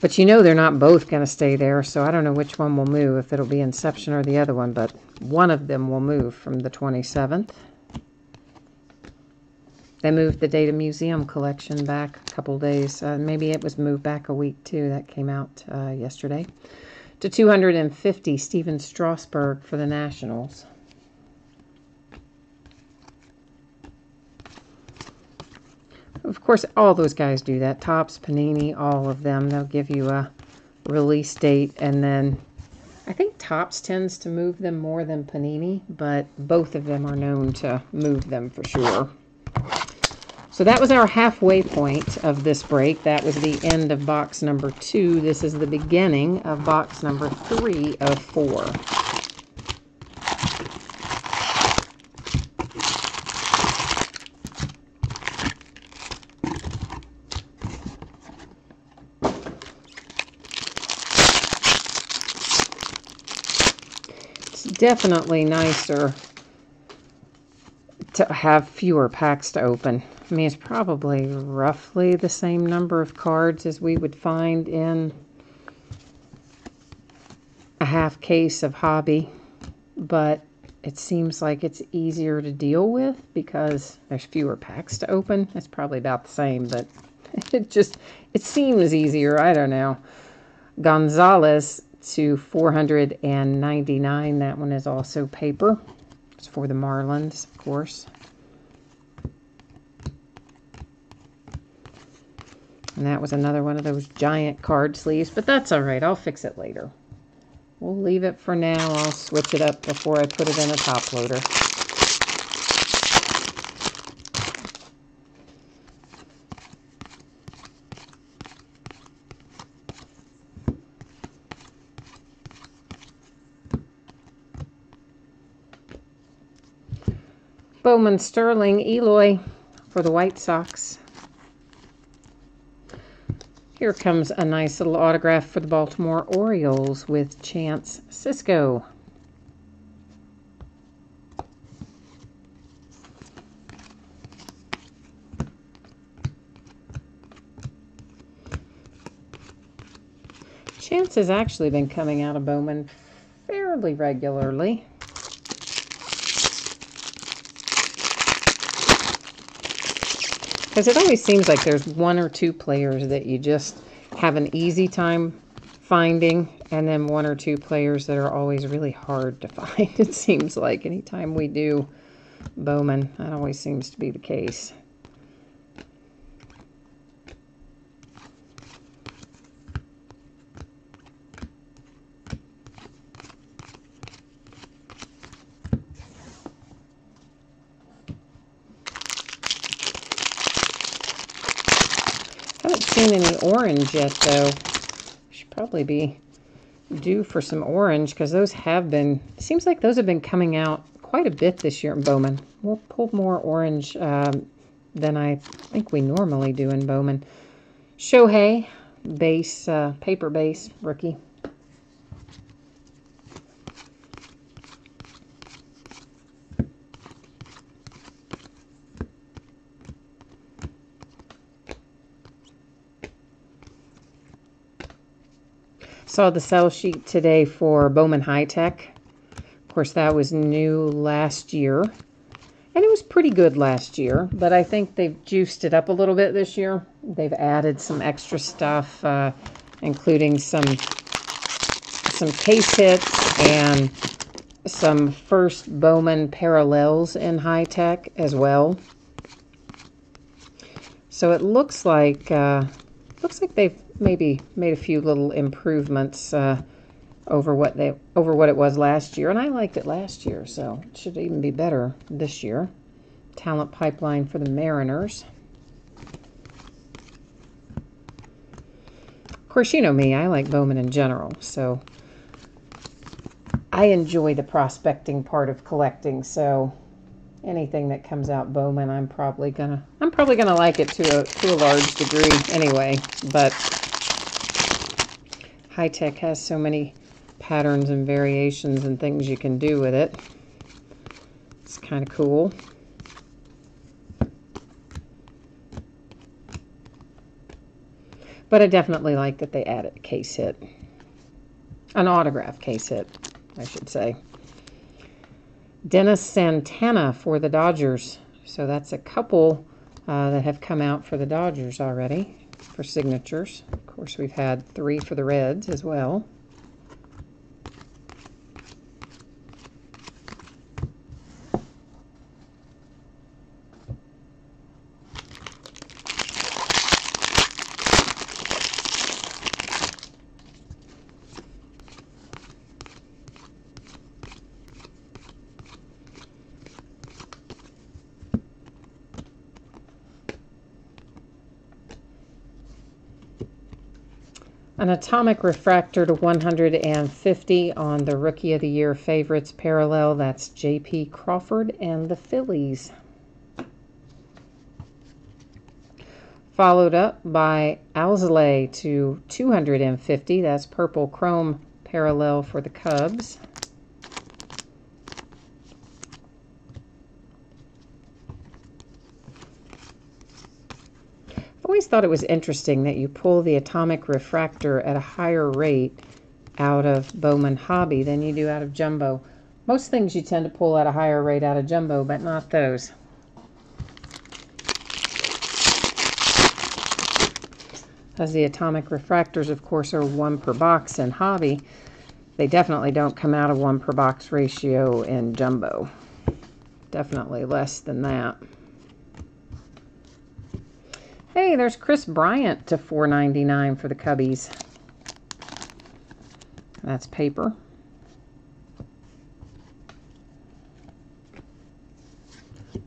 But you know they're not both going to stay there, so I don't know which one will move, if it'll be Inception or the other one, but one of them will move from the 27th. They moved the Data Museum collection back a couple days. Maybe it was moved back a week, too. That came out yesterday. To 250, Steven Strasburg for the Nationals. Of course, all those guys do that. Topps, Panini, all of them. They'll give you a release date, and then I think Topps tends to move them more than Panini, but both of them are known to move them for sure. So that was our halfway point of this break. That was the end of box number 2. This is the beginning of box number 3 of 4. It's definitely nicer to have fewer packs to open. I mean, it's probably roughly the same number of cards as we would find in a half case of hobby, but it seems like it's easier to deal with because there's fewer packs to open. It's probably about the same, but it seems easier. I don't know. Gonzalez to 499. That one is also paper. It's for the Marlins, of course. And that was another one of those giant card sleeves, but that's all right. I'll fix it later. We'll leave it for now. I'll switch it up before I put it in a top loader. Bowman Sterling, Eloy for the White Sox. Here comes a nice little autograph for the Baltimore Orioles with Chance Sisco. Chance has actually been coming out of Bowman fairly regularly. Because it always seems like there's one or two players that you just have an easy time finding, and then one or two players that are always really hard to find. It seems like anytime we do Bowman, that always seems to be the case. Haven't seen any orange yet, though. Should probably be due for some orange, because those have been, seems like those have been coming out quite a bit this year in Bowman. We'll pull more orange than I think we normally do in Bowman. Shohei, base, paper base, rookie. Saw the sell sheet today for Bowman High Tech. Of course, that was new last year. And it was pretty good last year, but I think they've juiced it up a little bit this year. They've added some extra stuff, including some case hits and some first Bowman parallels in High Tech as well. So it looks like they've maybe made a few little improvements over what it was last year, and I liked it last year, so it should even be better this year. Talent pipeline for the Mariners. Of course, you know me, I like Bowman in general, so I enjoy the prospecting part of collecting, so anything that comes out Bowman, I'm probably gonna like it to a large degree anyway. But High Tech has so many patterns and variations and things you can do with it. It's kind of cool. But I definitely like that they added a case hit. An autograph case hit, I should say. Dennis Santana for the Dodgers. So that's a couple that have come out for the Dodgers already for signatures. Of course, we've had 3 for the Reds as well. An atomic refractor to 150 on the Rookie of the Year favorites parallel. That's J.P. Crawford and the Phillies. Followed up by Alzolay to 250. That's purple chrome parallel for the Cubs. I always thought it was interesting that you pull the atomic refractor at a higher rate out of Bowman Hobby than you do out of Jumbo. Most things you tend to pull at a higher rate out of Jumbo, but not those. As the atomic refractors, of course, are 1 per box in Hobby, they definitely don't come out of 1 per box ratio in Jumbo. Definitely less than that. Hey, there's Chris Bryant to $4.99 for the Cubbies. That's paper.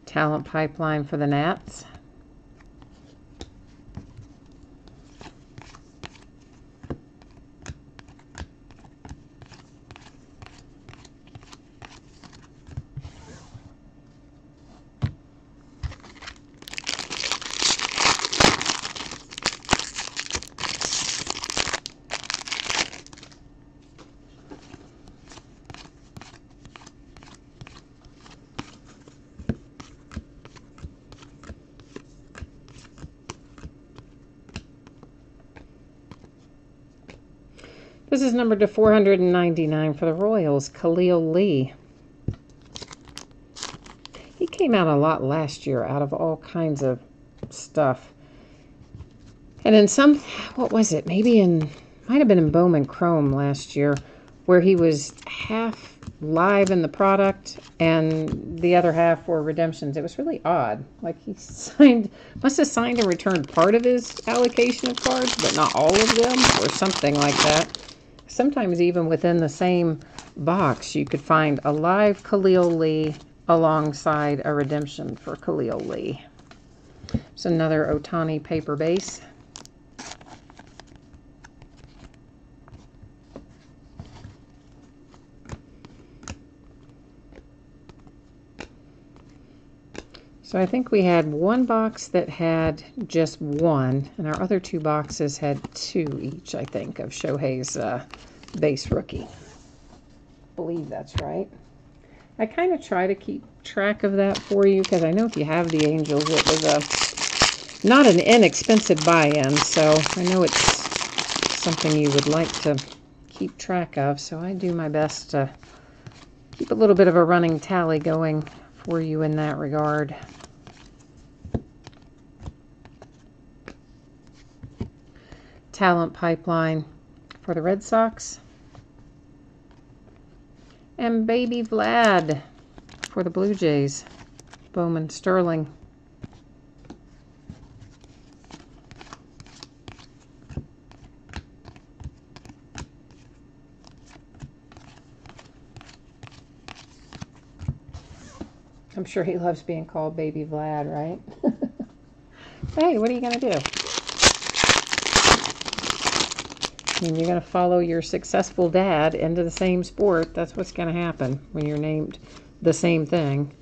Talent pipeline for the Nats. This is numbered to 499 for the Royals, Khalil Lee. He came out a lot last year out of all kinds of stuff. And in some, what was it? Might have been in Bowman Chrome last year, where he was half live in the product and the other half were redemptions. It was really odd. Like he must have signed and returned part of his allocation of cards, but not all of them, or something like that. Sometimes even within the same box, you could find a live Khalil Lee alongside a redemption for Khalil Lee. It's another Ohtani paper base. So I think we had one box that had just one, and our other 2 boxes had 2 each, I think, of Shohei's base rookie. I believe that's right. I kind of try to keep track of that for you, because I know if you have the Angels, it was not an inexpensive buy-in, so I know it's something you would like to keep track of, so I do my best to keep a little bit of a running tally going for you in that regard. Talent pipeline for the Red Sox. And Baby Vlad for the Blue Jays. Bowman Sterling. I'm sure he loves being called Baby Vlad, right? Hey, what are you going to do? I mean, you're going to follow your successful dad into the same sport. That's what's going to happen when you're named the same thing.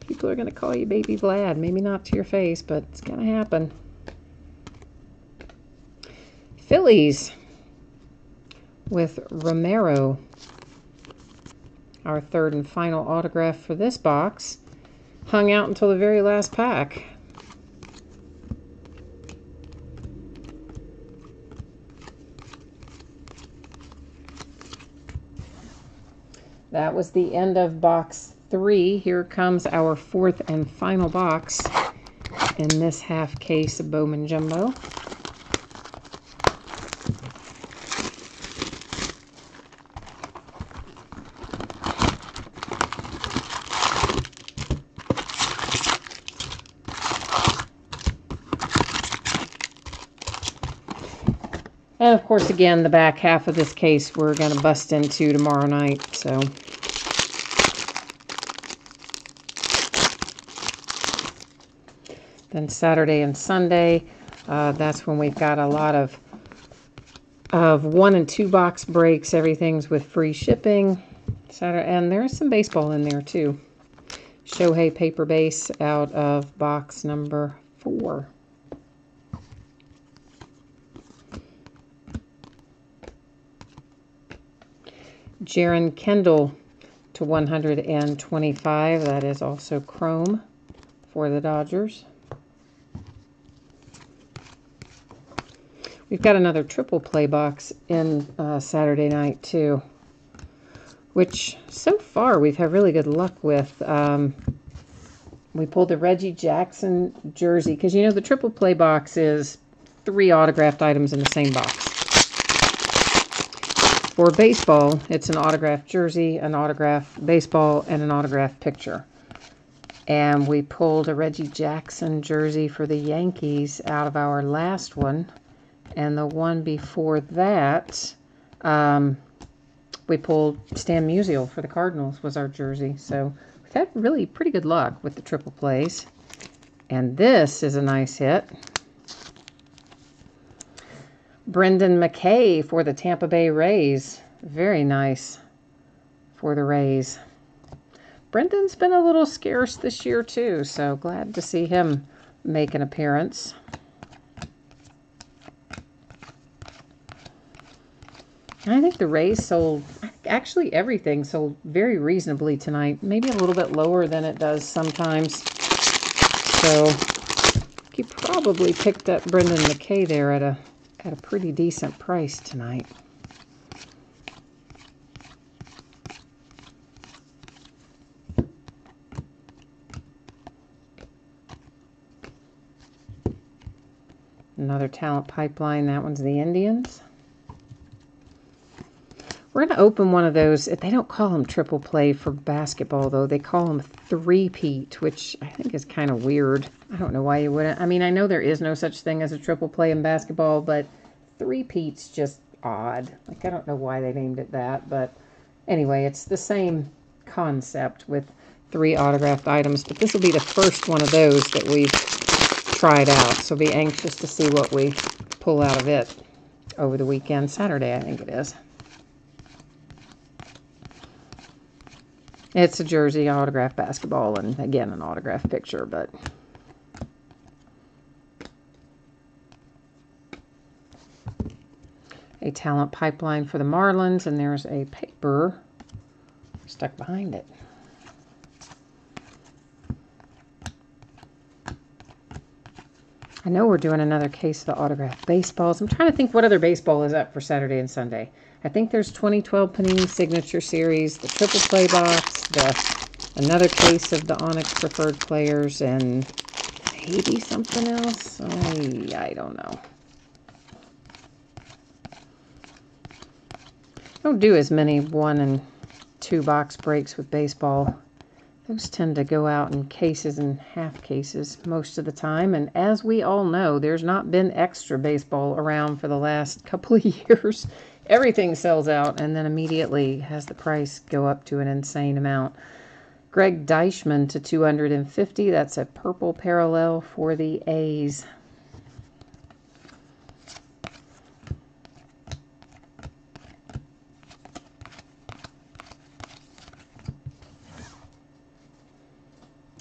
People are going to call you Baby Vlad. Maybe not to your face, but it's going to happen. Phillies with Romero. Our 3rd and final autograph for this box. Hung out until the very last pack. That was the end of box 3. Here comes our 4th and final box in this half case of Bowman Jumbo. And of course, again, the back half of this case we're going to bust into tomorrow night. So then Saturday and Sunday, that's when we've got a lot of of 1 and 2 box breaks. Everything's with free shipping. Saturday, and there's some baseball in there too. Shohei paper base out of box number 4. Jaron Kendall to 125. That is also chrome for the Dodgers. We've got another triple play box in Saturday night too, which so far we've had really good luck with. We pulled the Reggie Jackson jersey because, you know, the triple play box is 3 autographed items in the same box. For baseball, it's an autographed jersey, an autographed baseball, and an autographed picture. And we pulled a Reggie Jackson jersey for the Yankees out of our last one. And the one before that, we pulled Stan Musial for the Cardinals was our jersey. So we've had really pretty good luck with the triple plays. And this is a nice hit. Brendan McKay for the Tampa Bay Rays. Very nice for the Rays. Brendan's been a little scarce this year too, so glad to see him make an appearance. I think the Rays sold, actually everything sold very reasonably tonight. Maybe a little bit lower than it does sometimes. So you probably picked up Brendan McKay there at a pretty decent price tonight. Another talent pipeline. That one's the Indians. We're going to open one of those. They don't call them triple play for basketball, though. They call them three-peat, which I think is kind of weird. I don't know why you wouldn't. I mean, I know there is no such thing as a triple play in basketball, but three-peat's just odd. Like, I don't know why they named it that, but anyway, it's the same concept with 3 autographed items, but this will be the first one of those that we've tried out, so be anxious to see what we pull out of it over the weekend. Saturday, I think it is. It's a jersey, autographed basketball, and again, an autographed picture, but a talent pipeline for the Marlins, and there's a paper stuck behind it. I know we're doing another case of the autographed baseballs. I'm trying to think what other baseball is up for Saturday and Sunday. I think there's 2012 Panini Signature Series, the Triple Play Box, another case of the Onyx Preferred Players, and maybe something else. I don't know. I don't do as many 1 and 2 box breaks with baseball. Those tend to go out in cases and half cases most of the time. And as we all know, there's not been extra baseball around for the last couple of years. Everything sells out and then immediately has the price go up to an insane amount. Greg Deichmann to 250. That's a purple parallel for the A's.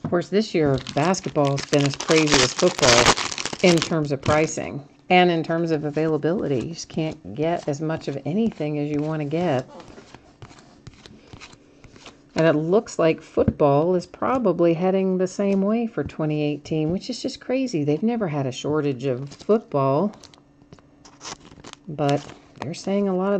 Of course, this year, basketball has been as crazy as football in terms of pricing and in terms of availability. You just can't get as much of anything as you want to get. And it looks like football is probably heading the same way for 2018, which is just crazy. They've never had a shortage of football. But they're saying a lot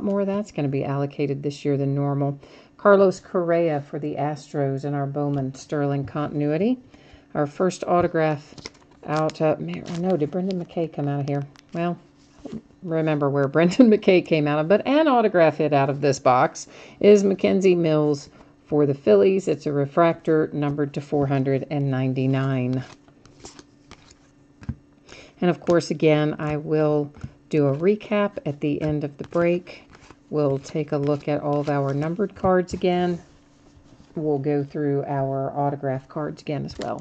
more of that's going to be allocated this year than normal. Carlos Correa for the Astros in our Bowman Sterling continuity. Our first autograph out. No, did Brendan McKay come out of here? Well, remember where Brendan McKay came out of, but an autograph hit out of this box is Mackenzie Mills for the Phillies. It's a refractor numbered to 499. And of course, again, I will do a recap at the end of the break. We'll take a look at all of our numbered cards again. We'll go through our autograph cards again as well.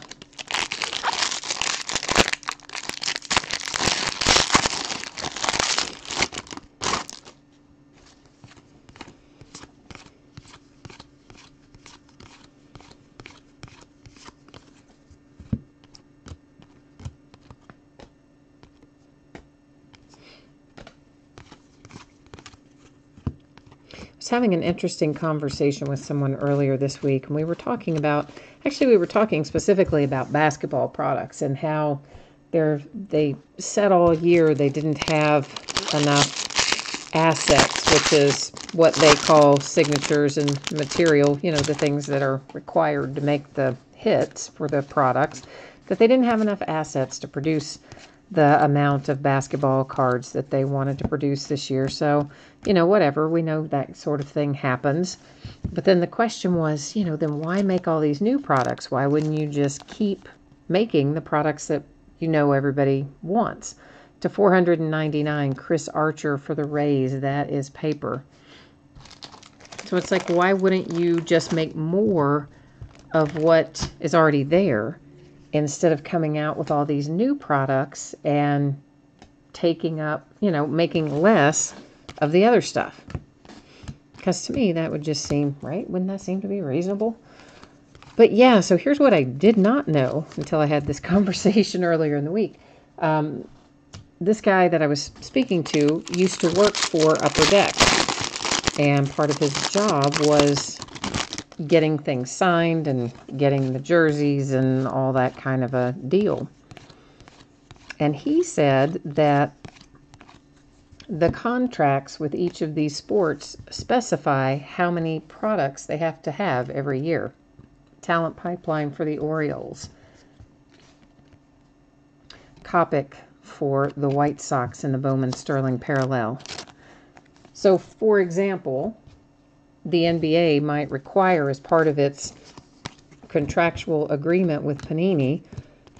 was having an interesting conversation with someone earlier this week, and we were talking about, actually we were talking specifically about basketball products and how they said all year they didn't have enough assets, which is what they call signatures and material, you know, the things that are required to make the hits for the products, that they didn't have enough assets to produce the amount of basketball cards that they wanted to produce this year. So, you know, whatever, we know that sort of thing happens. But then the question was, you know, then why make all these new products? Why wouldn't you just keep making the products that you know everybody wants? To $499, Chris Archer for the Rays, that is paper. So it's like, why wouldn't you just make more of what is already there instead of coming out with all these new products and taking up, you know, making less of the other stuff? Because to me, that would just seem, right? Wouldn't that seem to be reasonable? But yeah, so here's what I did not know until I had this conversation earlier in the week. This guy that I was speaking to used to work for Upper Deck, and part of his job was getting things signed and getting the jerseys and all that kind of a deal. And he said that the contracts with each of these sports specify how many products they have to have every year. Talent pipeline for the Orioles. Kopech for the White Sox in the Bowman Sterling parallel. So, for example, the NBA might require as part of its contractual agreement with Panini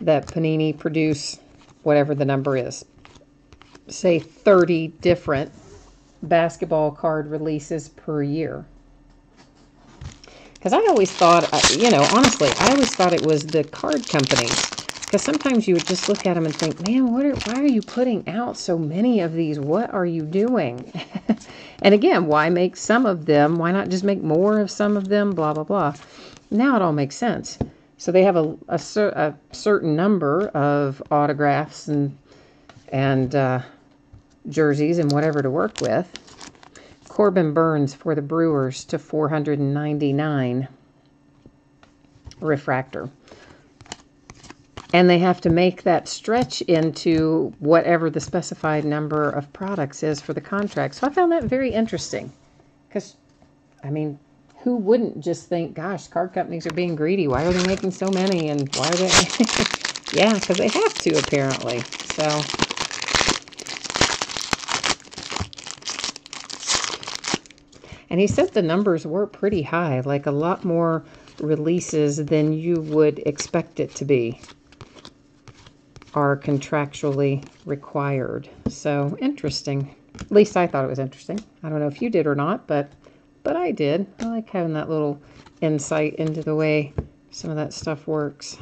that Panini produce whatever the number is. Say 30 different basketball card releases per year. Because I always thought, you know, honestly, I always thought it was the card companies. Because sometimes you would just look at them and think, man, why are you putting out so many of these? What are you doing? And again, why make some of them? Why not just make more of some of them? Blah, blah, blah. Now it all makes sense. So they have a certain number of autographs and jerseys and whatever to work with. Corbin Burns for the Brewers to $499 refractor. And they have to make that stretch into whatever the specified number of products is for the contract. So I found that very interesting. Because, I mean, who wouldn't just think, gosh, card companies are being greedy. Why are they making so many? And why are they... Yeah, because they have to, apparently. So... And he said the numbers were pretty high, like a lot more releases than you would expect it to be are contractually required. So interesting. At least I thought it was interesting. I don't know if you did or not, but I did. I like having that little insight into the way some of that stuff works.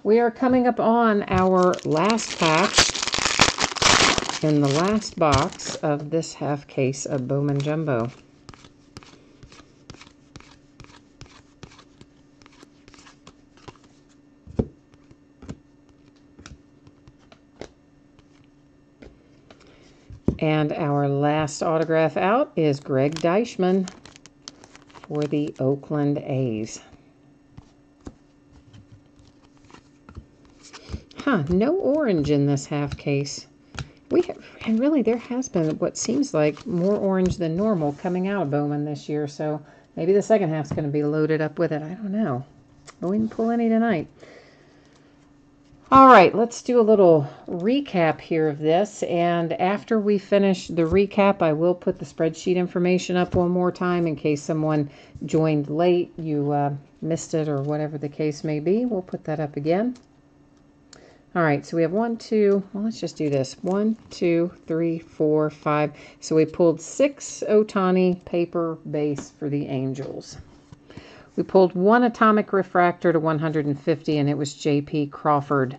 We are coming up on our last pack in the last box of this half case of Bowman Jumbo. And our last autograph out is Greg Deichmann for the Oakland A's. No orange in this half case. And really there has been what seems like more orange than normal coming out of Bowman this year, so maybe the second half's going to be loaded up with it. I don't know. But we didn't pull any tonight. All right, let's do a little recap here of this, and after we finish the recap, I will put the spreadsheet information up one more time in case someone joined late, you missed it, or whatever the case may be. We'll put that up again. All right, so we have 1, 2, well, let's just do this. 1, 2, 3, 4, 5. So we pulled 6 Ohtani paper base for the Angels. We pulled 1 atomic refractor to 150, and it was J.P. Crawford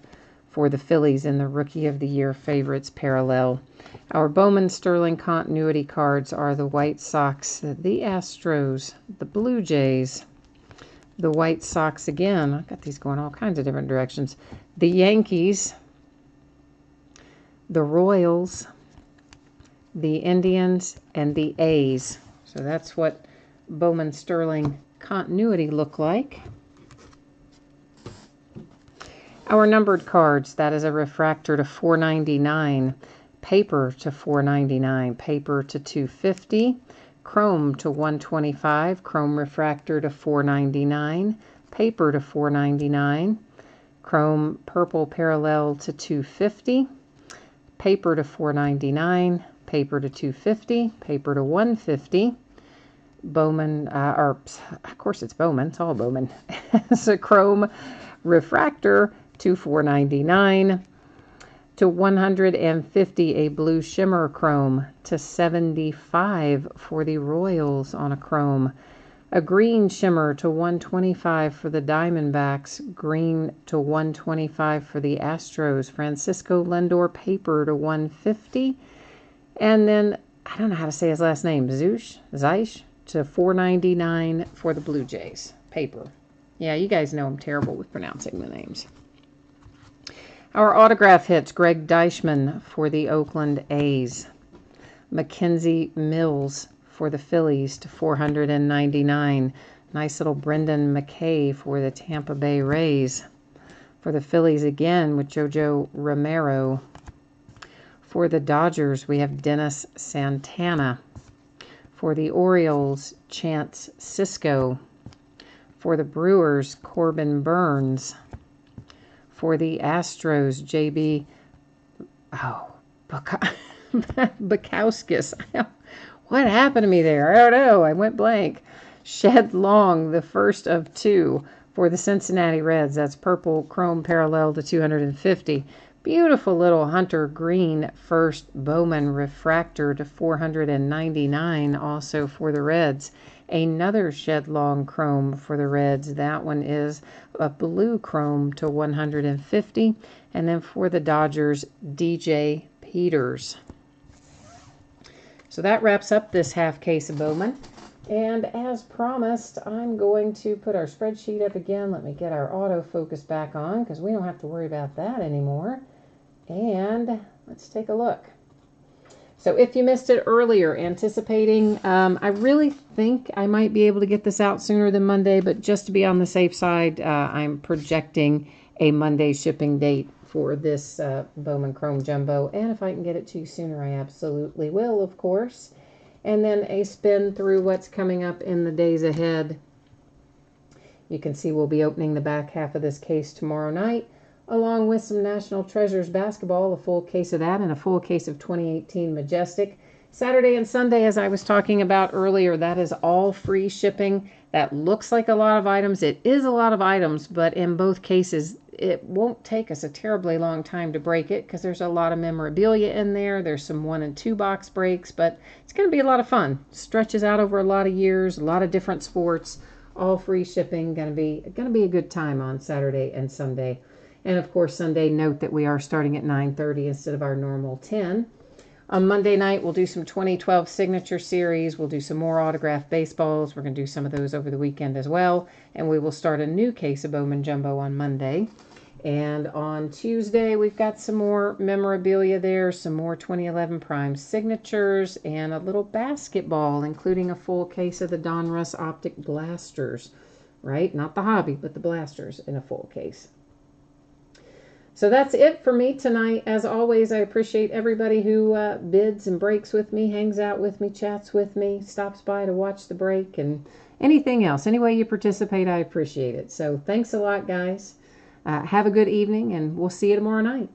for the Phillies in the Rookie of the Year favorites parallel. Our Bowman Sterling continuity cards are the White Sox, the Astros, the Blue Jays, the White Sox again. I've got these going all kinds of different directions. The Yankees, the Royals, the Indians, and the A's. So that's what Bowman Sterling continuity look like. Our numbered cards, that is a refractor to 499, paper to 499, paper to 250, chrome to 125, chrome refractor to 499, paper to 499, chrome purple parallel to 250, paper to 499, paper to 250, paper to 150, Bowman, or of course it's Bowman, it's all Bowman. It's a chrome refractor to 499, to 150 a blue shimmer chrome, to 75 for the Royals on a chrome, a green shimmer to 125 for the Diamondbacks, green to 125 for the Astros, Francisco Lindor paper to 150, and then I don't know how to say his last name, Zeish to 499 for the Blue Jays paper. Yeah, you guys know I'm terrible with pronouncing the names. Our autograph hits, Greg Deichmann for the Oakland A's. Mackenzie Mills for the Phillies to 499. Nice little Brendan McKay for the Tampa Bay Rays. For the Phillies again with Jojo Romero. For the Dodgers, we have Dennis Santana. For the Orioles, Chance Sisco. For the Brewers, Corbin Burns. For the Astros, JB Bukowskis. What happened to me there? I don't know. I went blank. Shed Long, the first of two. For the Cincinnati Reds, that's purple chrome parallel to 250. Beautiful little Hunter Green first Bowman refractor to 499, also for the Reds. Another Shed Long chrome for the Reds. That one is a blue chrome to 150. And then for the Dodgers, DJ Peters. So that wraps up this half case of Bowman. And as promised, I'm going to put our spreadsheet up again. Let me get our autofocus back on because we don't have to worry about that anymore. And let's take a look. So if you missed it earlier, anticipating, I really think I might be able to get this out sooner than Monday, but just to be on the safe side, I'm projecting a Monday shipping date for this Bowman Chrome Jumbo. And if I can get it to you sooner, I absolutely will, of course. And then a spin through what's coming up in the days ahead. You can see we'll be opening the back half of this case tomorrow night, along with some National Treasures basketball, a full case of that, and a full case of 2018 Majestic. Saturday and Sunday, as I was talking about earlier, that is all free shipping. That looks like a lot of items. It is a lot of items, but in both cases, it won't take us a terribly long time to break it because there's a lot of memorabilia in there. There's some 1 and 2 box breaks, but it's going to be a lot of fun. Stretches out over a lot of years, a lot of different sports, all free shipping. Going to be a good time on Saturday and Sunday. And of course, Sunday, note that we are starting at 9:30 instead of our normal 10. On Monday night, we'll do some 2012 Signature Series. We'll do some more autographed baseballs. We're going to do some of those over the weekend as well. And we will start a new case of Bowman Jumbo on Monday. And on Tuesday, we've got some more memorabilia there, some more 2011 Prime Signatures, and a little basketball, including a full case of the Donruss Optic Blasters. Right? Not the hobby, but the blasters in a full case. So that's it for me tonight. As always, I appreciate everybody who bids and breaks with me, hangs out with me, chats with me, stops by to watch the break, and anything else. Any way you participate, I appreciate it. So thanks a lot, guys. Have a good evening, and we'll see you tomorrow night.